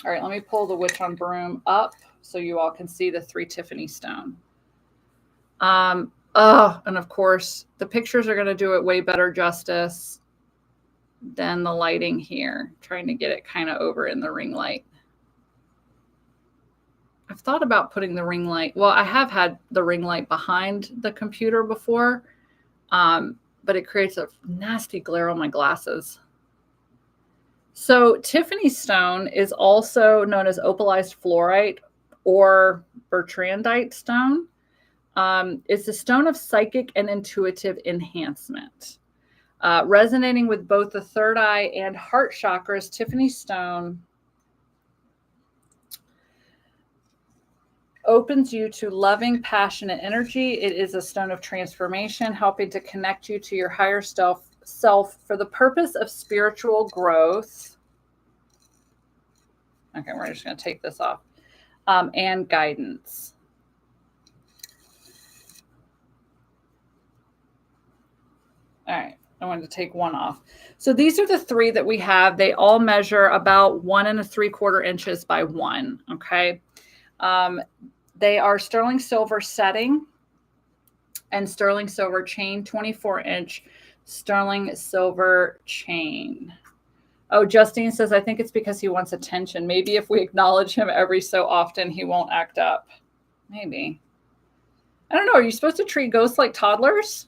All right, let me pull the Witch on Broom up so you all can see the 3 Tiffany Stone. And of course, the pictures are going to do it way better justice than the lighting here. Trying to get it kind of over in the ring light. I've thought about putting the ring light. Well, I have had the ring light behind the computer before, but it creates a nasty glare on my glasses. So Tiffany Stone is also known as opalized fluorite or bertrandite stone. It's a stone of psychic and intuitive enhancement. Resonating with both the third eye and heart chakras, Tiffany Stone opens you to loving, passionate energy. It is a stone of transformation, helping to connect you to your higher self for the purpose of spiritual growth. Okay, we're just going to take this off. And guidance. All right. I wanted to take one off. So these are the three that we have. They all measure about 1 3/4 inches by 1. Okay. They are sterling silver setting and sterling silver chain, 24-inch sterling silver chain. Oh, Justine says, I think it's because he wants attention. Maybe if we acknowledge him every so often, he won't act up. Maybe. I don't know. Are you supposed to treat ghosts like toddlers?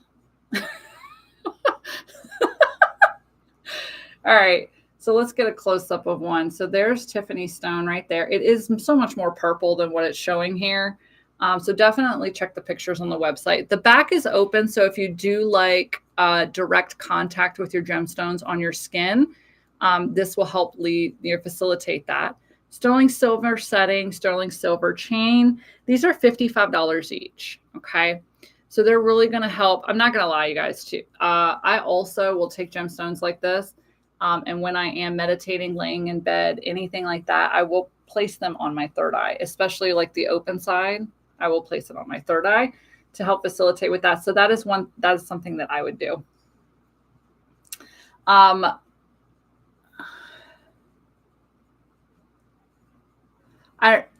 All right. So let's get a close-up of one. So there's Tiffany Stone right there. It is so much more purple than what it's showing here. So definitely check the pictures on the website. The back is open. So if you do like direct contact with your gemstones on your skin, this will help facilitate that. Sterling silver setting, sterling silver chain. These are $55 each. Okay. So they're really going to help. I'm not going to lie, you guys, too. I also will take gemstones like this. And when I am meditating, laying in bed, anything like that, I will place them on my third eye, especially like the open side. I will place it on my third eye to help facilitate with that. So that is something that I would do.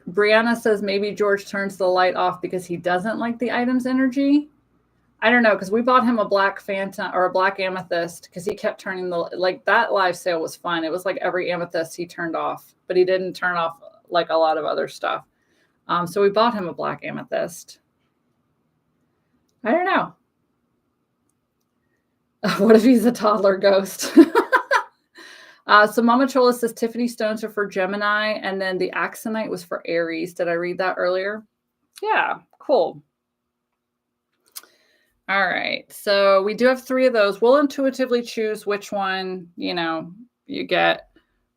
Brianna says maybe George turns the light off because he doesn't like the item's energy. I don't know, because we bought him a black phantom or a black amethyst because he kept turning that live sale was fun. It was like every amethyst he turned off, but he didn't turn off like a lot of other stuff. So we bought him a black amethyst. I don't know. What if he's a toddler ghost? So Mama Chola says Tiffany Stones are for Gemini, and then the Axinite was for Aries. Did I read that earlier? Yeah, cool. All right, so we do have 3 of those. We'll intuitively choose which one, you get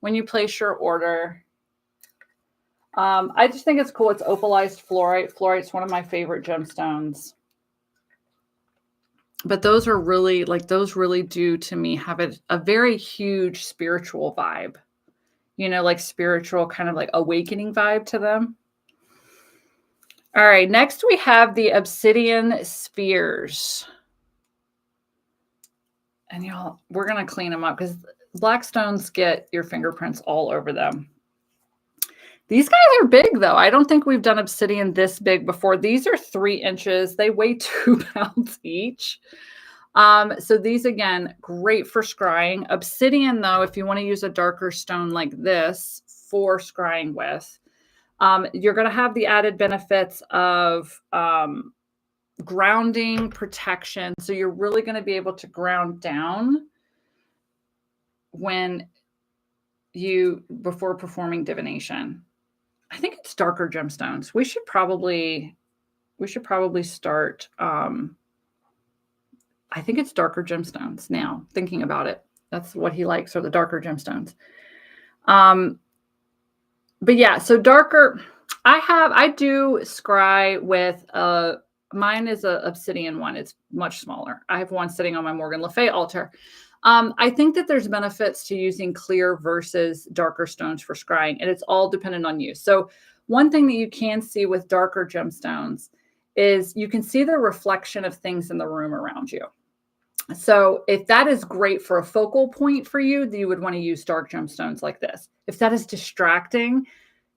when you place your order. I just think it's cool. It's opalized fluorite. Fluorite's one of my favorite gemstones. But those really do to me have a very huge spiritual vibe, like spiritual kind of like awakening vibe to them. All right, next we have the Obsidian spheres. And y'all, we're going to clean them up because black stones get your fingerprints all over them. These guys are big, though. I don't think we've done obsidian this big before. These are 3 inches. They weigh 2 pounds each. So these, again, great for scrying. Obsidian, though, if you want to use a darker stone like this for scrying with, you're going to have the added benefits of grounding, protection. So you're really going to be able to ground down before performing divination. I think it's darker gemstones. We should probably start. I think it's darker gemstones now, thinking about it. That's what he likes, are the darker gemstones. But yeah, so darker, I do scry with, mine is a obsidian one. It's much smaller. I have one sitting on my Morgan Le Fay altar. I think that there's benefits to using clear versus darker stones for scrying, and it's all dependent on you. So one thing that you can see with darker gemstones is you can see the reflection of things in the room around you. So if that is great for a focal point for you, you would want to use dark gemstones like this. If that is distracting,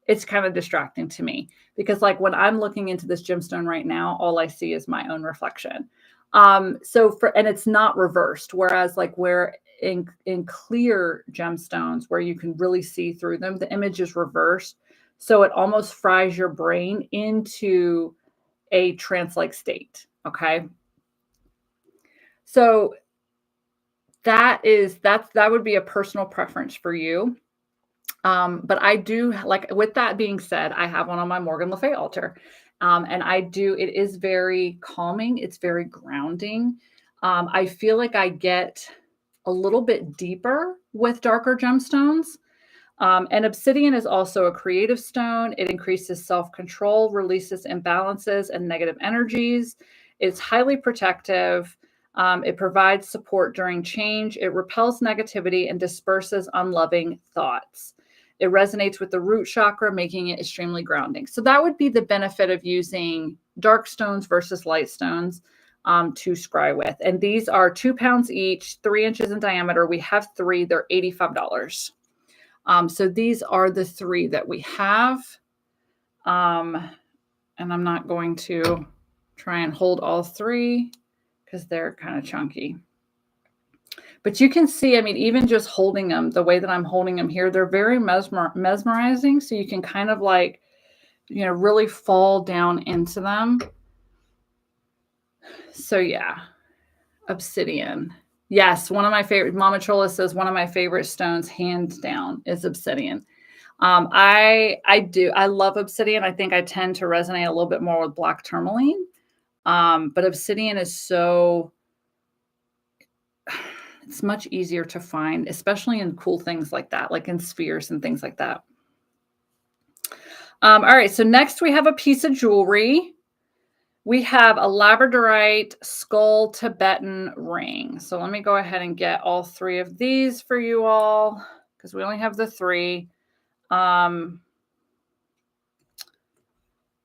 it's kind of distracting to me because like when I'm looking into this gemstone right now, all I see is my own reflection. And it's not reversed. Whereas like where in clear gemstones where you can really see through them, the image is reversed. So it almost fries your brain into a trance-like state. Okay. So that would be a personal preference for you. But I do, like, with that being said, I have one on my Morgan Le Fay altar. And it is very calming. It's very grounding. I feel like I get a little bit deeper with darker gemstones. And obsidian is also a creative stone. It increases self-control, releases imbalances and negative energies. It's highly protective. It provides support during change. It repels negativity and disperses unloving thoughts. It resonates with the root chakra, making it extremely grounding. So that would be the benefit of using dark stones versus light stones. to scry with. And these are 2 pounds each, 3 inches in diameter. We have 3. They're $85. So these are the 3 that we have. And I'm not going to try and hold all 3 because they're kind of chunky. But you can see, I mean, even just holding them, the way that I'm holding them here, they're very mesmerizing. So you can kind of like, you know, really fall down into them. So yeah, obsidian. Yes, one of my favorite, Mama Chola says one of my favorite stones, hands down, is obsidian. I love obsidian. I think I tend to resonate a little bit more with black tourmaline. But obsidian is so, it's much easier to find, especially in cool things like that, like in spheres and things like that. All right, so next we have a piece of jewelry. We have a labradorite skull Tibetan ring. So let me go ahead and get all 3 of these for you all because we only have the 3.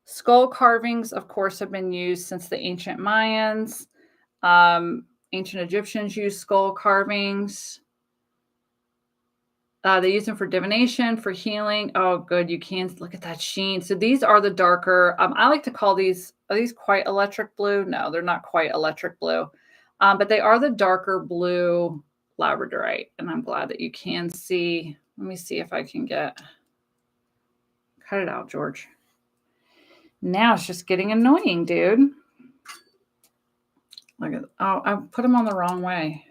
Skull carvings, of course, have been used since the ancient Mayans. Ancient Egyptians used skull carvings. They use them for divination, for healing. Oh, good. You can look at that sheen. So these are the darker. I like to call these, are these quite electric blue? No, they're not quite electric blue. But they are the darker blue labradorite. And I'm glad that you can see. Let me see if I can cut it out, George. Now it's just getting annoying, dude. Look at, oh, I put them on the wrong way.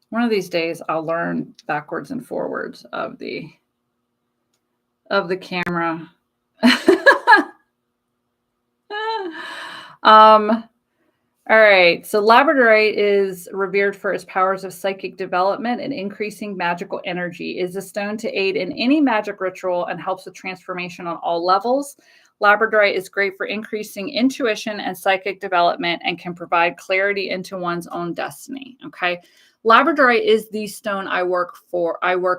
One of these days I'll learn backwards and forwards of the camera. All right. So labradorite is revered for its powers of psychic development and increasing magical energy. It is a stone to aid in any magic ritual and helps with transformation on all levels. Labradorite is great for increasing intuition and psychic development and can provide clarity into one's own destiny. Okay. Labradorite is the stone I work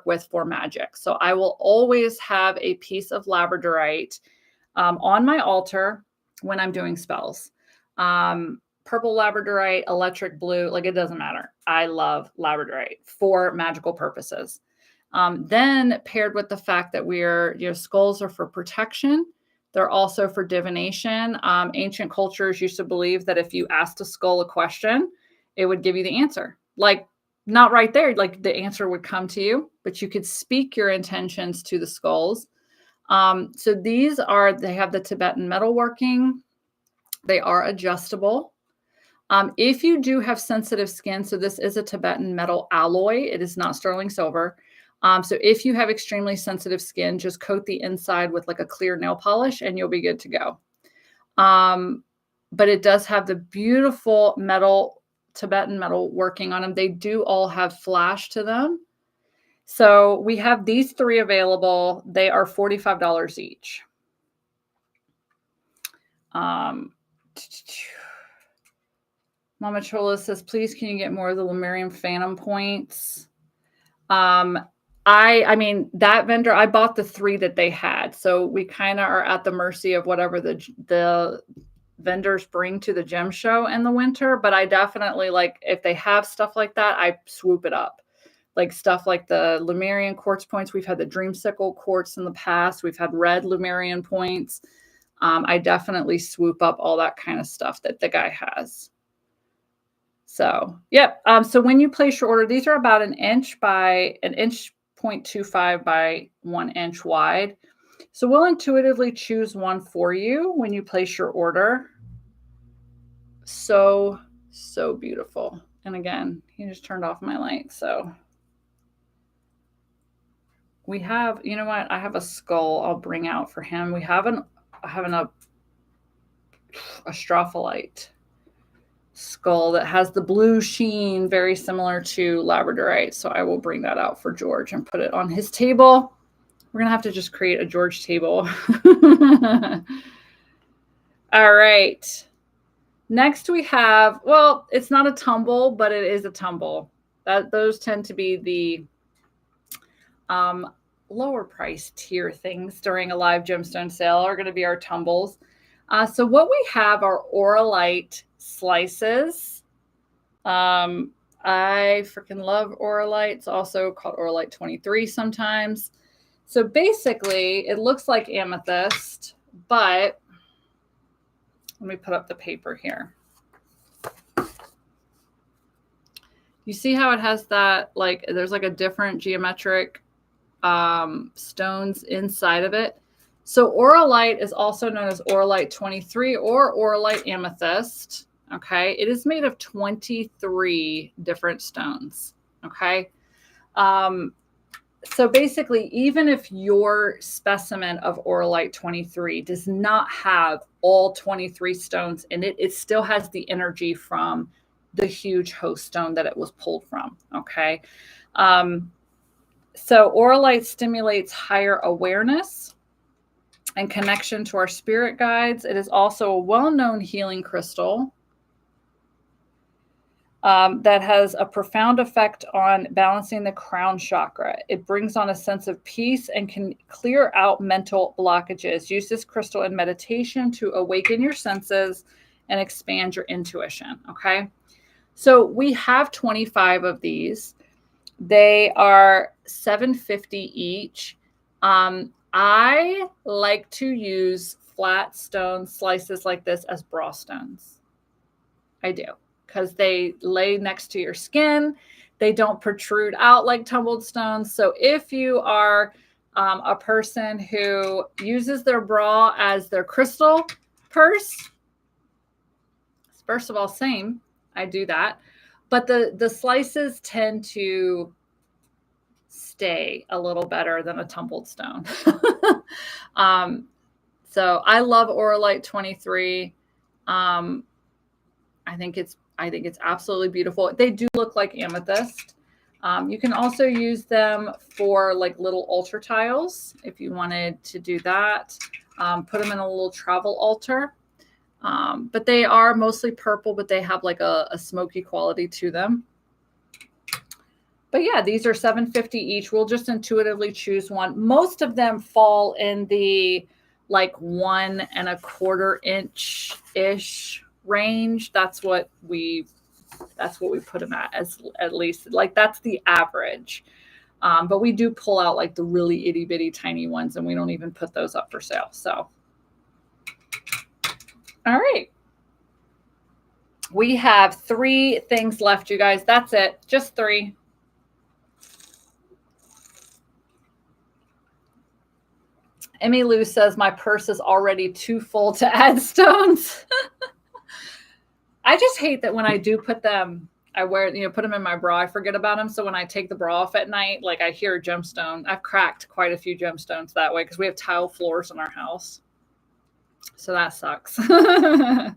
with for magic. So I will always have a piece of labradorite on my altar when I'm doing spells. Purple labradorite, electric blue, like it doesn't matter. I love labradorite for magical purposes. Then paired with the fact that skulls are for protection. They're also for divination. Ancient cultures used to believe that if you asked a skull a question, it would give you the answer. Like not right there, like the answer would come to you, but you could speak your intentions to the skulls. So they have the Tibetan metalworking. They are adjustable. If you do have sensitive skin, so this is a Tibetan metal alloy. It is not sterling silver. So if you have extremely sensitive skin, just coat the inside with like a clear nail polish and you'll be good to go. But it does have the beautiful Tibetan metal working on them. They do all have flash to them. So we have these 3 available. They are $45 each. Mama Chola says, please, can you get more of the Lemurian Phantom points? I mean, that vendor, I bought the 3 that they had. So we kind of are at the mercy of whatever the vendors bring to the gem show in the winter. But I definitely, like, if they have stuff like that, I swoop it up. Like stuff like the Lumian Quartz points. We've had the Dreamsicle Quartz in the past. We've had red Lumian points. I definitely swoop up all that kind of stuff that the guy has. So, yep. So when you place your order, these are about 1 inch by 1.25 by 1 inch wide. So we'll intuitively choose one for you when you place your order. So, so beautiful. And again, he just turned off my light. So we have, you know what? I have a skull I'll bring out for him. I have a stropholite skull that has the blue sheen, very similar to labradorite. So I will bring that out for George and put it on his table. We're going to have to just create a George table. All right. Next we have, well, it's not a tumble, but it is a tumble. Those tend to be the lower price tier things during a live gemstone sale are going to be our tumbles. So what we have are Auralite slices. I freaking love Auralite. It's also called Auralite 23 sometimes. So basically, it looks like amethyst, but let me put up the paper here. You see how it has that, like, there's like a different geometric stones inside of it. So Auralite is also known as Auralite 23 or Auralite amethyst. Okay. It is made of 23 different stones. Okay. So basically, even if your specimen of Auralite 23 does not have all 23 stones in it, it still has the energy from the huge host stone that it was pulled from. Okay. So Auralite stimulates higher awareness and connection to our spirit guides. It is also a well-known healing crystal that has a profound effect on balancing the crown chakra. It brings on a sense of peace and can clear out mental blockages. Use this crystal in meditation to awaken your senses and expand your intuition. Okay. So we have 25 of these. They are $7.50 each. I like to use flat stone slices like this as bra stones. I do, because they lay next to your skin. They don't protrude out like tumbled stones. So if you are a person who uses their bra as their crystal purse, first of all, same, I do that. But the slices tend to stay a little better than a tumbled stone. So I love Auralite 23. I think it's absolutely beautiful. They do look like amethyst. You can also use them for like little altar tiles if you wanted to do that. Put them in a little travel altar. But they are mostly purple, but they have like a smoky quality to them. But yeah, these are $7.50 each. We'll just intuitively choose one. Most of them fall in the like 1 1/4 inch-ish range. That's what we put them at least. Like that's the average. But we do pull out like the really itty bitty tiny ones, and we don't even put those up for sale. So, all right. We have 3 things left, you guys. That's it. Just 3. Emmy Lou says my purse is already too full to add stones. I just hate that when I do put them, I wear, put them in my bra, I forget about them. So when I take the bra off at night, like I hear a gemstone. I've cracked quite a few gemstones that way because we have tile floors in our house. So that sucks. All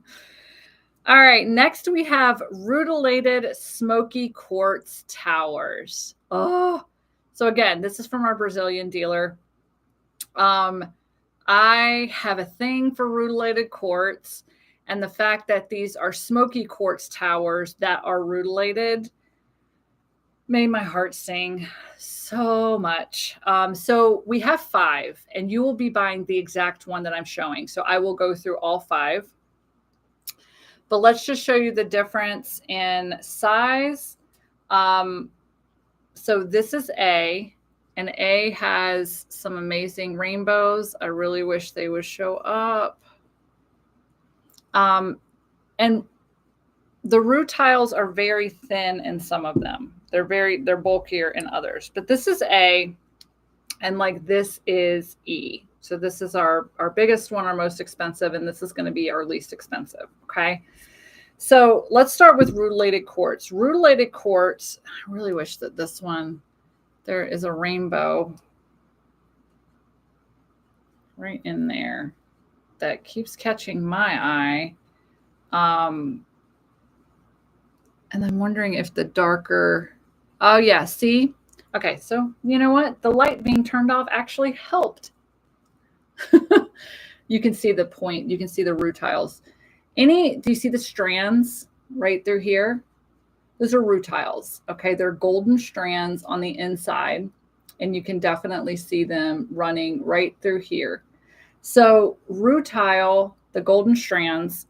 right. Next we have rutilated Smokey quartz towers. Oh, so again, this is from our Brazilian dealer. I have a thing for rutilated quartz, and the fact that these are Smokey quartz towers that are rutilated made my heart sing so much. So we have 5, and you will be buying the exact one that I'm showing. So I will go through all 5, but let's just show you the difference in size. So this is A. And A has some amazing rainbows. I really wish they would show up. And the rutiles are very thin in some of them. They're bulkier in others. But this is A, and like this is E. So this is our biggest one, our most expensive, and this is going to be our least expensive. Okay. So let's start with rutilated quartz. Rutilated quartz, I really wish that this one, there is a rainbow right in there that keeps catching my eye. And I'm wondering if the darker, oh yeah, see? Okay, so you know what? The light being turned off actually helped. You can see the point, you can see the rutiles. Do you see the strands right through here? Those are rutiles, okay? They're golden strands on the inside, and you can definitely see them running right through here. So rutile the golden strands.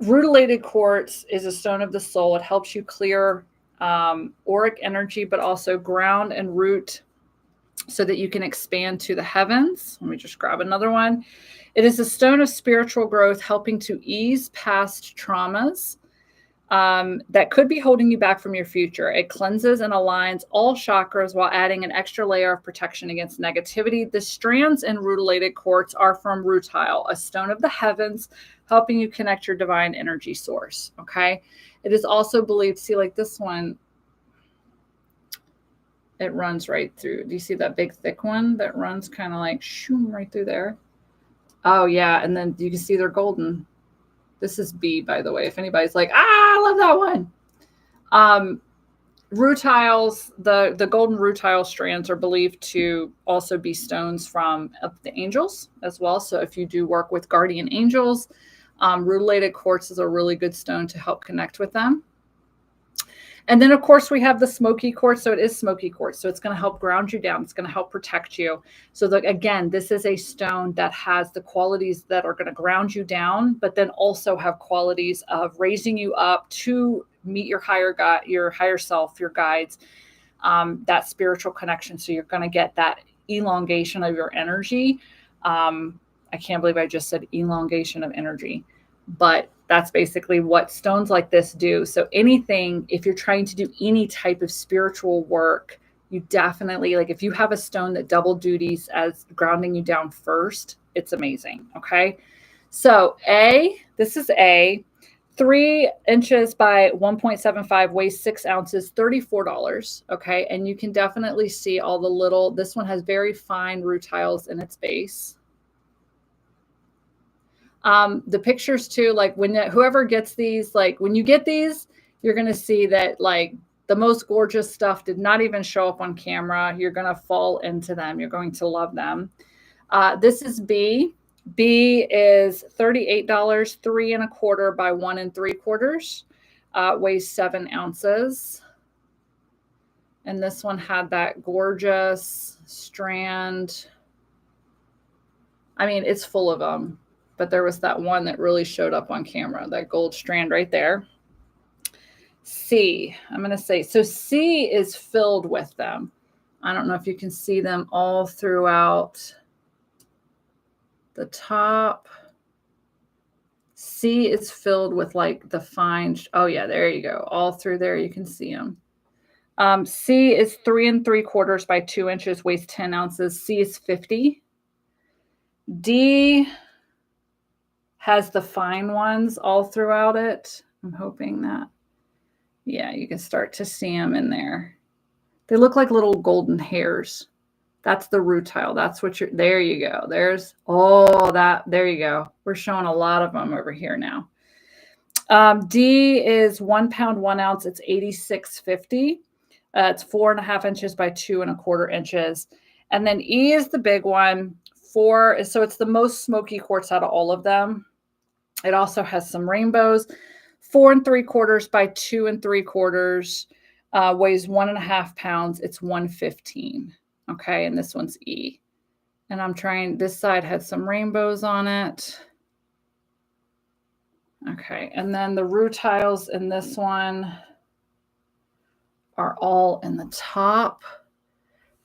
Rutilated quartz is a stone of the soul. It helps you clear auric energy, but also ground and root so that you can expand to the heavens. Let me just grab another one. It is a stone of spiritual growth, helping to ease past traumas that could be holding you back from your future. It cleanses and aligns all chakras while adding an extra layer of protection against negativity. The strands in rutilated quartz are from rutile, a stone of the heavens, helping you connect your divine energy source. Okay. It is also believed, see, like this one, it runs right through. Do you see that big thick one that runs kind of like shoom right through there? Oh yeah. And then you can see they're golden. This is B, by the way, if anybody's like, I love that one. Rutiles, the golden rutile strands are believed to also be stones from the angels as well. So if you do work with guardian angels, rutilated quartz is a really good stone to help connect with them. And then, of course, we have the Smokey quartz. So it is Smokey quartz. So it's going to help ground you down. It's going to help protect you. So again, this is a stone that has the qualities that are going to ground you down, but then also have qualities of raising you up to meet your higher self, your guides, that spiritual connection. So you're going to get that elongation of your energy. I can't believe I just said elongation of energy, but that's basically what stones like this do. So anything, if you're trying to do any type of spiritual work, you definitely, like if you have a stone that double duties as grounding you down first, it's amazing. Okay. So this is 3 inches by 1.75, weighs 6 ounces, $34. Okay. And you can definitely see all the this one has very fine rutiles in its base. The pictures too, like whoever gets these, like when you get these, you're going to see that like the most gorgeous stuff did not even show up on camera. You're going to fall into them. You're going to love them. This is B. B is $38, 3 1/4 by 1 3/4, weighs 7 ounces. And this one had that gorgeous strand. I mean, it's full of them. But there was that one that really showed up on camera, that gold strand right there. C, I'm going to say, so C is filled with them. I don't know if you can see them all throughout the top. C is filled with like the fine, oh yeah, there you go. All through there, you can see them. C is 3 3/4 by 2 inches, weighs 10 ounces. C is 50. D has the fine ones all throughout it. I'm hoping that, yeah, you can start to see them in there. They look like little golden hairs. That's the rutile. That's what there you go. There you go. We're showing a lot of them over here now. D is 1 pound, 1 ounce. It's $86.50. It's 4 1/2 inches by 2 1/4 inches. And then E is the big one. So it's the most smoky quartz out of all of them. It also has some rainbows. 4 3/4 by 2 3/4, weighs 1 1/2 pounds. It's $115. Okay, and this one's E. And this side had some rainbows on it. Okay, and then the rutiles in this one are all in the top.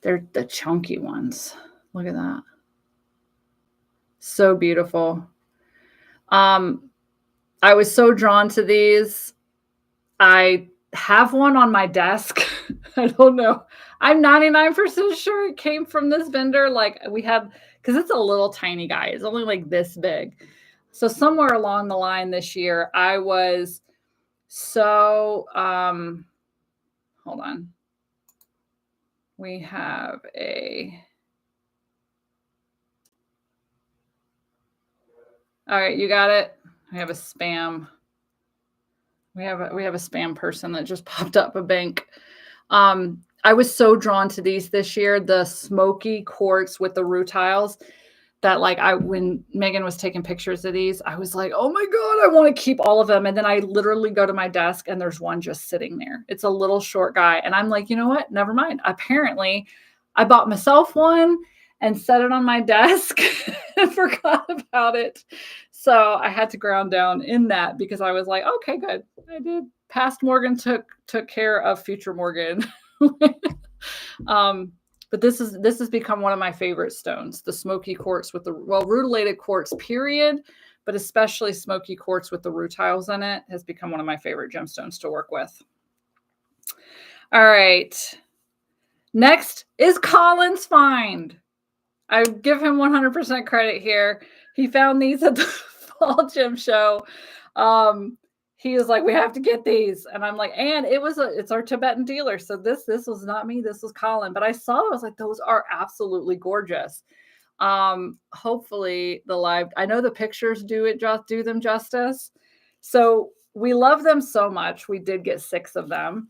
They're the chunky ones. Look at that. So beautiful. I was so drawn to these. I have one on my desk. I don't know. I'm 99% sure it came from this vendor. Like because it's a little tiny guy. It's only like this big. So somewhere along the line this year, I was so, hold on. We have all right, you got it. We have a spam. We have a spam person that just popped up a bank. I was so drawn to these this year, the Smokey quartz with the rutiles, that when Megan was taking pictures of these, I was like, oh my God, I want to keep all of them. And then I literally go to my desk and there's one just sitting there. It's a little short guy. And I'm like, you know what? Never mind. Apparently I bought myself one and set it on my desk and forgot about it. So I had to ground down in that because I was like, okay, good. I did. Past Morgan took care of future Morgan. But this has become one of my favorite stones, the Smokey quartz with the rutilated quartz, period, but especially Smokey quartz with the rutiles in it has become one of my favorite gemstones to work with. All right. Next is Colin's find. I give him 100% credit here. He found these at the Fall Gem Show. He was like, we have to get these. And I'm like, and it's our Tibetan dealer. So this was not me. This was Colin. But I saw, I was like, those are absolutely gorgeous. Hopefully the live, I know the pictures do them justice. So we love them so much. We did get 6 of them.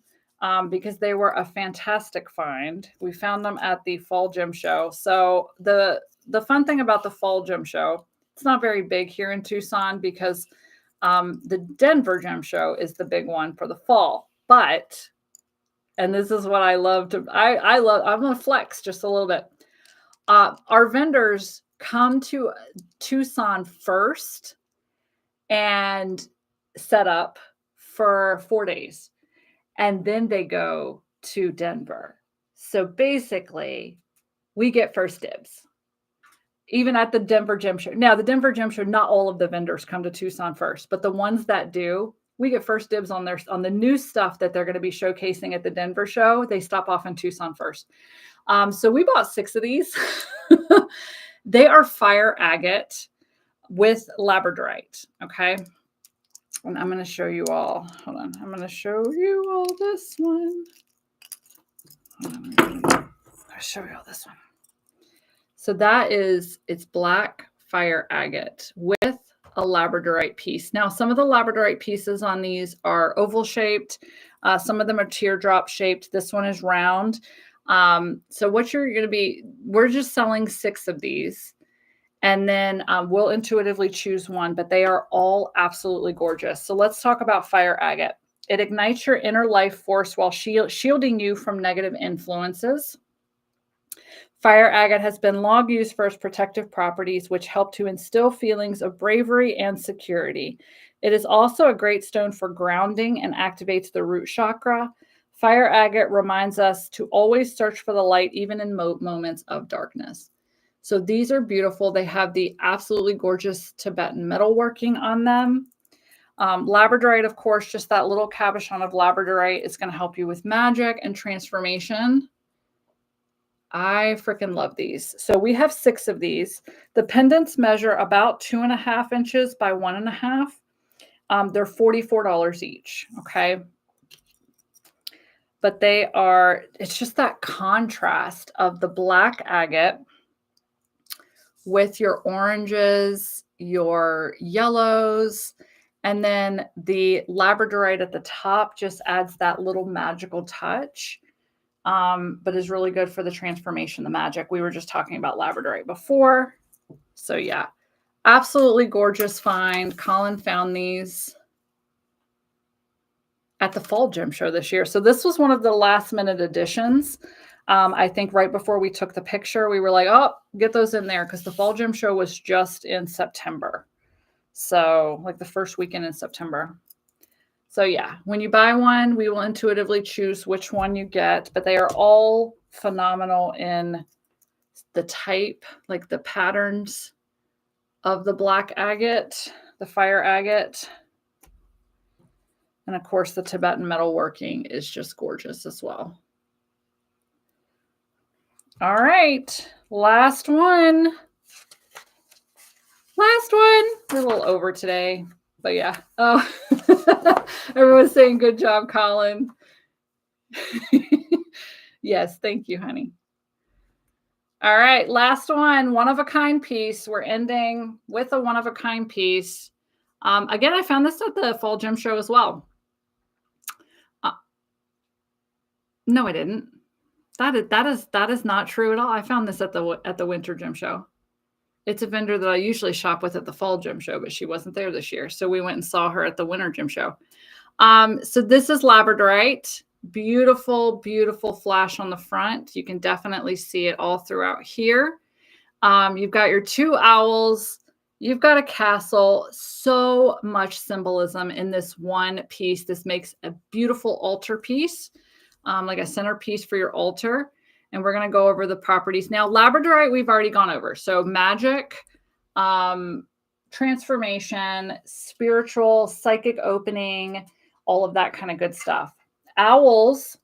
Because they were a fantastic find. We found them at the Fall Gem Show. So the fun thing about the Fall Gem Show, it's not very big here in Tucson because the Denver Gem Show is the big one for the fall. But, and this is what I love to, I'm going to flex just a little bit. Our vendors come to Tucson first and set up for 4 days. And then they go to Denver. So basically, we get first dibs, even at the Denver Gem Show. Now, the Denver Gem Show, not all of the vendors come to Tucson first, but the ones that do, we get first dibs on the new stuff that they're going to be showcasing at the Denver show. They stop off in Tucson first. So we bought 6 of these. They are fire agate with labradorite. Okay. And I'm going to show you all. Hold on. I'm going to show you all this one. I'll show you all this one. So that is, it's black fire agate with a labradorite piece. Now, some of the labradorite pieces on these are oval shaped. Some of them are teardrop shaped. This one is round. So what you're going to be, we're just selling 6 of these. And then we'll intuitively choose one, but they are all absolutely gorgeous. So let's talk about fire agate. It ignites your inner life force while shielding you from negative influences. Fire agate has been long used for its protective properties, which help to instill feelings of bravery and security. It is also a great stone for grounding and activates the root chakra. Fire agate reminds us to always search for the light, even in moments of darkness. So these are beautiful. They have the absolutely gorgeous Tibetan metalworking on them. Labradorite, of course, just that little cabochon of labradorite is going to help you with magic and transformation. I freaking love these. So we have 6 of these. The pendants measure about 2.5 inches by 1.5. They're $44 each. Okay. But they are, it's just that contrast of the black agate with your oranges, your yellows, and then the labradorite at the top just adds that little magical touch, but is really good for the transformation, the magic. We were just talking about labradorite before. So yeah, absolutely gorgeous find. Colin found these at the Fall Gem Show this year. So this was one of the last minute additions. I think right before we took the picture, we were like, oh, get those in there because the Fall Gem Show was just in September. So like the first weekend in September. So yeah, when you buy one, we will intuitively choose which one you get, but they are all phenomenal in the type, like the patterns of the black agate, the fire agate. And of course, the Tibetan metalworking is just gorgeous as well. All right, last one. We're a little over today, but yeah. Oh, everyone's saying good job, Colin. Yes, thank you, honey. All right, last one, one-of-a-kind piece. We're ending with a one-of-a-kind piece. Again, I found this at the Fall Gem Show as well. No, I didn't. That is not true at all. I found this at the Winter Gem Show. It's a vendor that I usually shop with at the Fall Gem Show, but she wasn't there this year. So we went and saw her at the Winter Gem Show. So this is labradorite. Beautiful, beautiful flash on the front. You can definitely see it all throughout here. You've got your 2 owls. You've got a castle. So much symbolism in this one piece. This makes a beautiful altar piece, like a centerpiece for your altar. And we're going to go over the properties. Now, labradorite, we've already gone over. So magic, transformation, spiritual, psychic opening, all of that kind of good stuff. Owls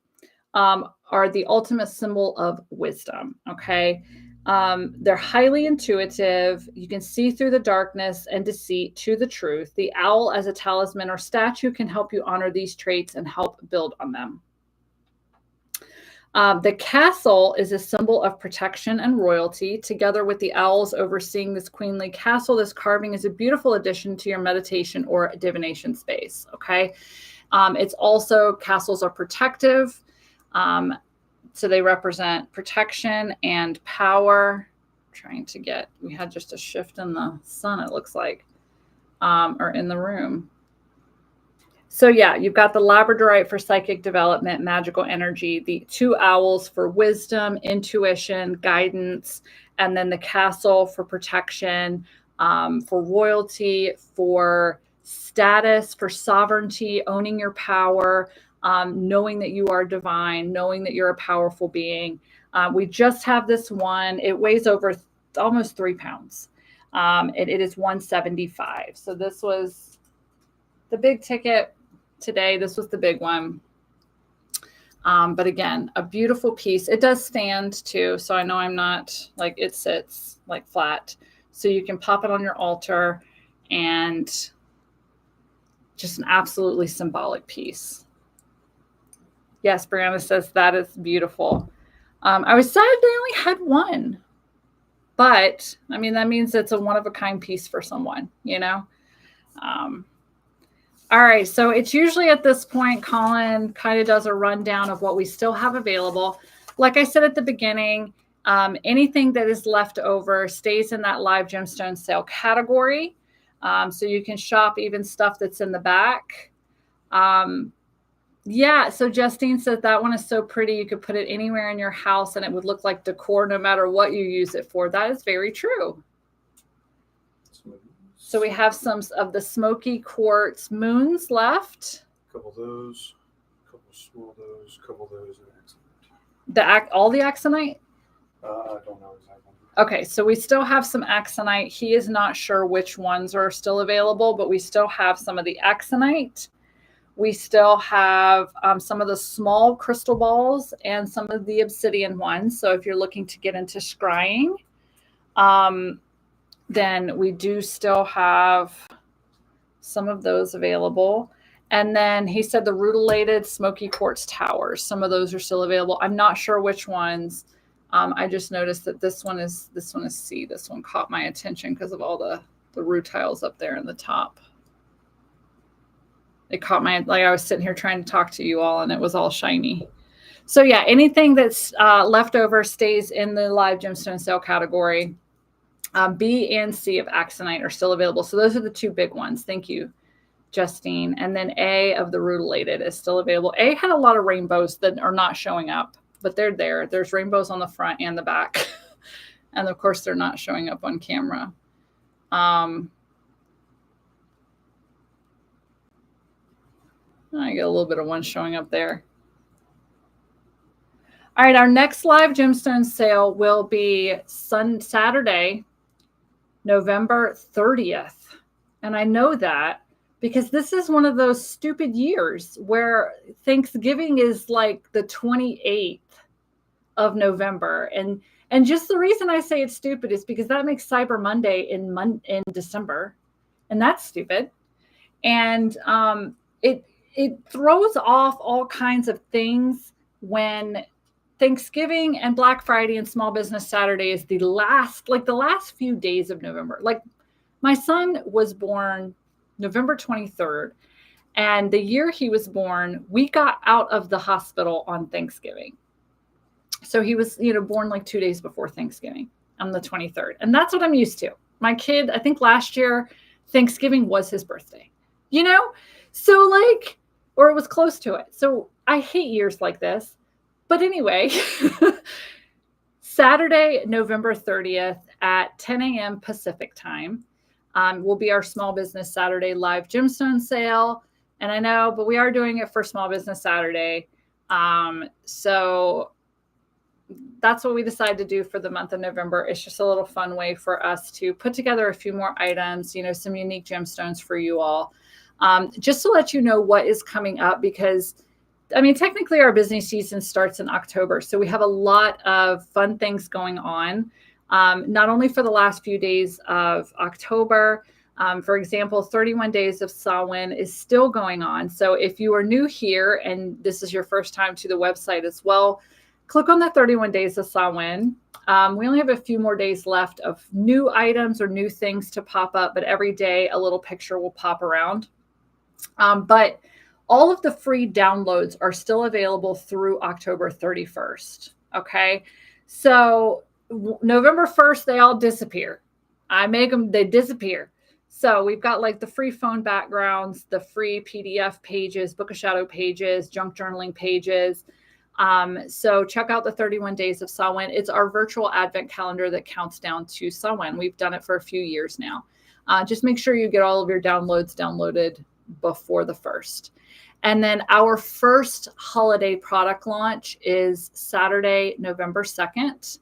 are the ultimate symbol of wisdom, okay? They're highly intuitive. You can see through the darkness and deceit to the truth. The owl as a talisman or statue can help you honor these traits and help build on them. The castle is a symbol of protection and royalty. Together with the owls overseeing this queenly castle, this carving is a beautiful addition to your meditation or divination space, okay? It's also, castles are protective. So they represent protection and power. We had just a shift in the sun, it looks like, or in the room. So yeah, you've got the labradorite for psychic development, magical energy, the 2 owls for wisdom, intuition, guidance, and then the castle for protection, for royalty, for status, for sovereignty, owning your power, knowing that you are divine, knowing that you're a powerful being. We just have this one. It weighs over almost 3 pounds. It is $175. So this was the big ticket today. This was the big one. But again, a beautiful piece. It does stand too. So I know I'm not like, it sits like flat. So you can pop it on your altar, and just an absolutely symbolic piece. Yes, Brianna says that is beautiful. I was sad they only had one, but I mean, that means it's a one-of-a-kind piece for someone, you know? All right, so it's usually at this point, Colin kind of does a rundown of what we still have available. Like I said at the beginning, anything that is left over stays in that live gemstone sale category. So you can shop even stuff that's in the back. Yeah, so Justine said that one is so pretty. You could put it anywhere in your house and it would look like decor no matter what you use it for. That is very true. So we have some of the Smokey Quartz moons left. A couple of those, a couple of small those, a couple of those, and Axinite. All the Axinite? I don't know exactly. Okay, so we still have some Axinite. He is not sure which ones are still available, but we still have some of the Axinite. We still have some of the small crystal balls and some of the obsidian ones. So if you're looking to get into scrying, then we do still have some of those available. And then he said the rutilated Smoky Quartz towers. Some of those are still available. I'm not sure which ones. I just noticed that this one is C. This one caught my attention because of all the rutiles up there in the top. It caught my, like I was sitting here trying to talk to you all and it was all shiny. So yeah, anything that's left over stays in the live gemstone sale category. B and C of Axinite are still available. So those are the 2 big ones. Thank you, Justine. And then A of the rutilated is still available. A had a lot of rainbows that are not showing up, but they're there. There's rainbows on the front and the back. And of course, they're not showing up on camera. I get a little bit of one showing up there. All right, our next live gemstone sale will be Saturday, November 30th. And I know that because this is one of those stupid years where Thanksgiving is like the 28th of November. And just the reason I say it's stupid is because that makes Cyber Monday in December. And that's stupid. And it throws off all kinds of things when Thanksgiving and Black Friday and Small Business Saturday is the last few days of November. Like my son was born November 23rd. And the year he was born, we got out of the hospital on Thanksgiving. So he was, born like 2 days before Thanksgiving on the 23rd. And that's what I'm used to. My kid, I think last year, Thanksgiving was his birthday, So or it was close to it. So I hate years like this. But anyway, Saturday, November 30th at 10 a.m. Pacific time. Will be our Small Business Saturday live gemstone sale. And I know, but we are doing it for Small Business Saturday. So that's what we decided to do for the month of November. It's just a little fun way for us to put together a few more items, some unique gemstones for you all. Just to let you know what is coming up, because technically our business season starts in October. So we have a lot of fun things going on, not only for the last few days of October. For example, 31 days of Samhain is still going on. So if you are new here and this is your first time to the website as well, click on the 31 days of Samhain. We only have a few more days left of new items or new things to pop up, but every day a little picture will pop around. But all of the free downloads are still available through October 31st. Okay. So November 1st, they all disappear. I make them, they disappear. So we've got like the free phone backgrounds, the free PDF pages, Book of Shadow pages, junk journaling pages. So check out the 31 days of Samhain. It's our virtual advent calendar that counts down to Samhain. We've done it for a few years now. Just make sure you get all of your downloads downloaded before the 1st. And then our first holiday product launch is Saturday, November 2nd,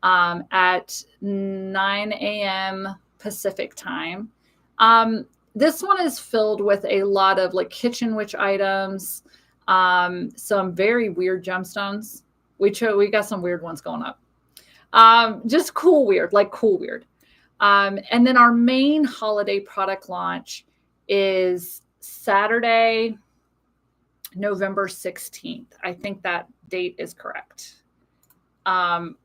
at 9 a.m. Pacific time. This one is filled with a lot of like kitchen witch items, some very weird gemstones. We got some weird ones going up. Just cool weird. And then our main holiday product launch is Saturday, November 16th. I think that date is correct. Hold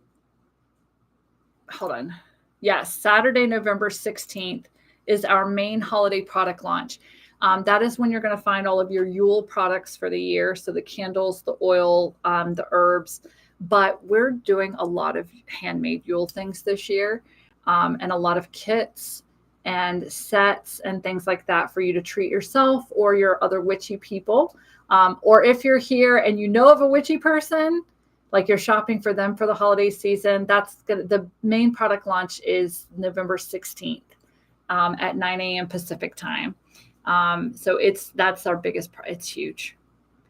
on. Yes, Saturday, November 16th is our main holiday product launch. That is when you're going to find all of your Yule products for the year. So the candles, the oil, the herbs. But we're doing a lot of handmade Yule things this year, and a lot of kits and sets and things like that for you to treat yourself or your other witchy people. Or if you're here and you know of a witchy person, like you're shopping for them for the holiday season, the main product launch is November 16th at 9 a.m. Pacific time. So that's our biggest, it's huge.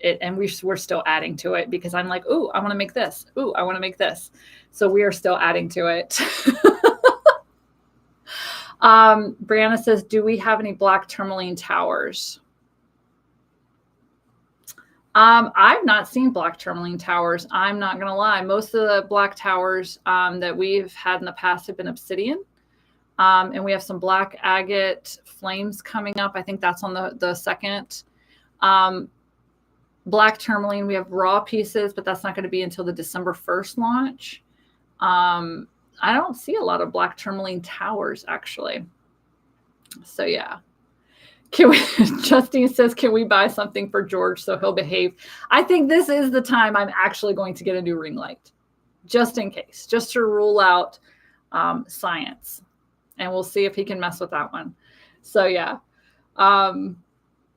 And we're still adding to it because I'm like, ooh, I want to make this. Ooh, I want to make this. So we are still adding to it. Brianna says, do we have any black tourmaline towers? I've not seen black tourmaline towers. I'm not going to lie. Most of the black towers that we've had in the past have been obsidian. And we have some black agate flames coming up. I think that's on the second. Black tourmaline, we have raw pieces, but that's not going to be until the December 1st launch. I don't see a lot of black tourmaline towers, actually. So, yeah. Justine says, can we buy something for George so he'll behave? I think this is the time I'm actually going to get a new ring light, just in case, just to rule out science. And we'll see if he can mess with that one. So, yeah.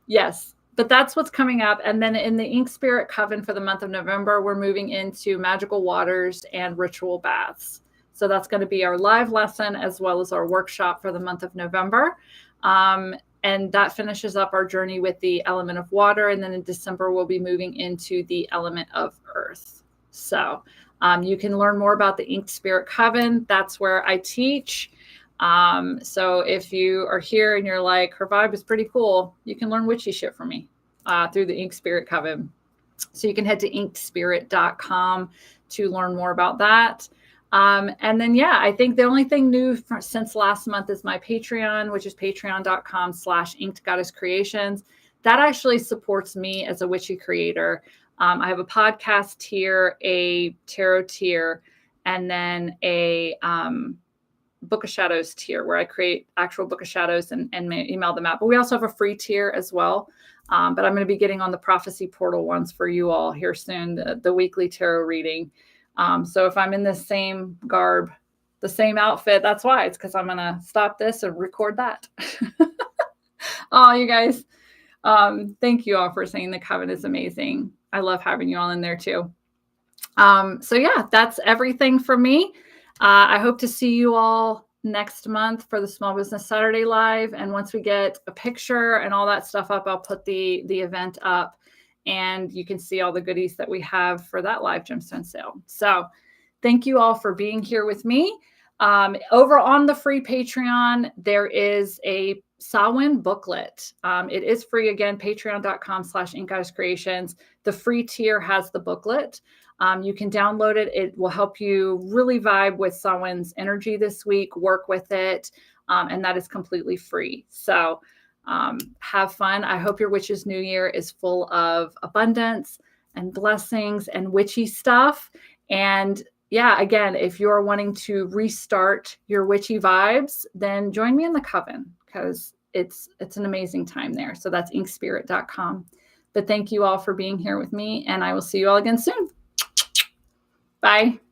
Yes. But that's what's coming up. And then in the Ink Spirit Coven for the month of November, we're moving into magical waters and ritual baths. So that's going to be our live lesson as well as our workshop for the month of November. And that finishes up our journey with the element of water. And then in December, we'll be moving into the element of earth. So you can learn more about the Ink Spirit Coven. That's where I teach. So if you are here and you're like, her vibe is pretty cool, you can learn witchy shit from me through the Ink Spirit Coven. So you can head to inkspirit.com to learn more about that. And then, yeah, I think the only thing new since last month is my Patreon, which is patreon.com/inkedgoddesscreations. That actually supports me as a witchy creator. I have a podcast tier, a tarot tier, and then a Book of Shadows tier where I create actual Book of Shadows and email them out. But we also have a free tier as well. But I'm going to be getting on the Prophecy Portal ones for you all here soon, the weekly tarot reading. So if I'm in the same garb, the same outfit, that's why. It's because I'm going to stop this and record that. Oh, you guys. Thank you all for saying the Coven is amazing. I love having you all in there too. So yeah, that's everything for me. I hope to see you all next month for the Small Business Saturday Live. And once we get a picture and all that stuff up, I'll put the event up and you can see all the goodies that we have for that live gemstone sale. So thank you all for being here with me. Over on the free Patreon, there is a Samhain booklet. It is free again, patreon.com/inkgoddesscreations. The free tier has the booklet. You can download it. It will help you really vibe with Samhain's energy this week, work with it, and that is completely free. So have fun. I hope your Witch's New Year is full of abundance and blessings and witchy stuff. And yeah, again, if you're wanting to restart your witchy vibes, then join me in the coven because it's an amazing time there. So that's inkspirit.com. But thank you all for being here with me, and I will see you all again soon. Bye.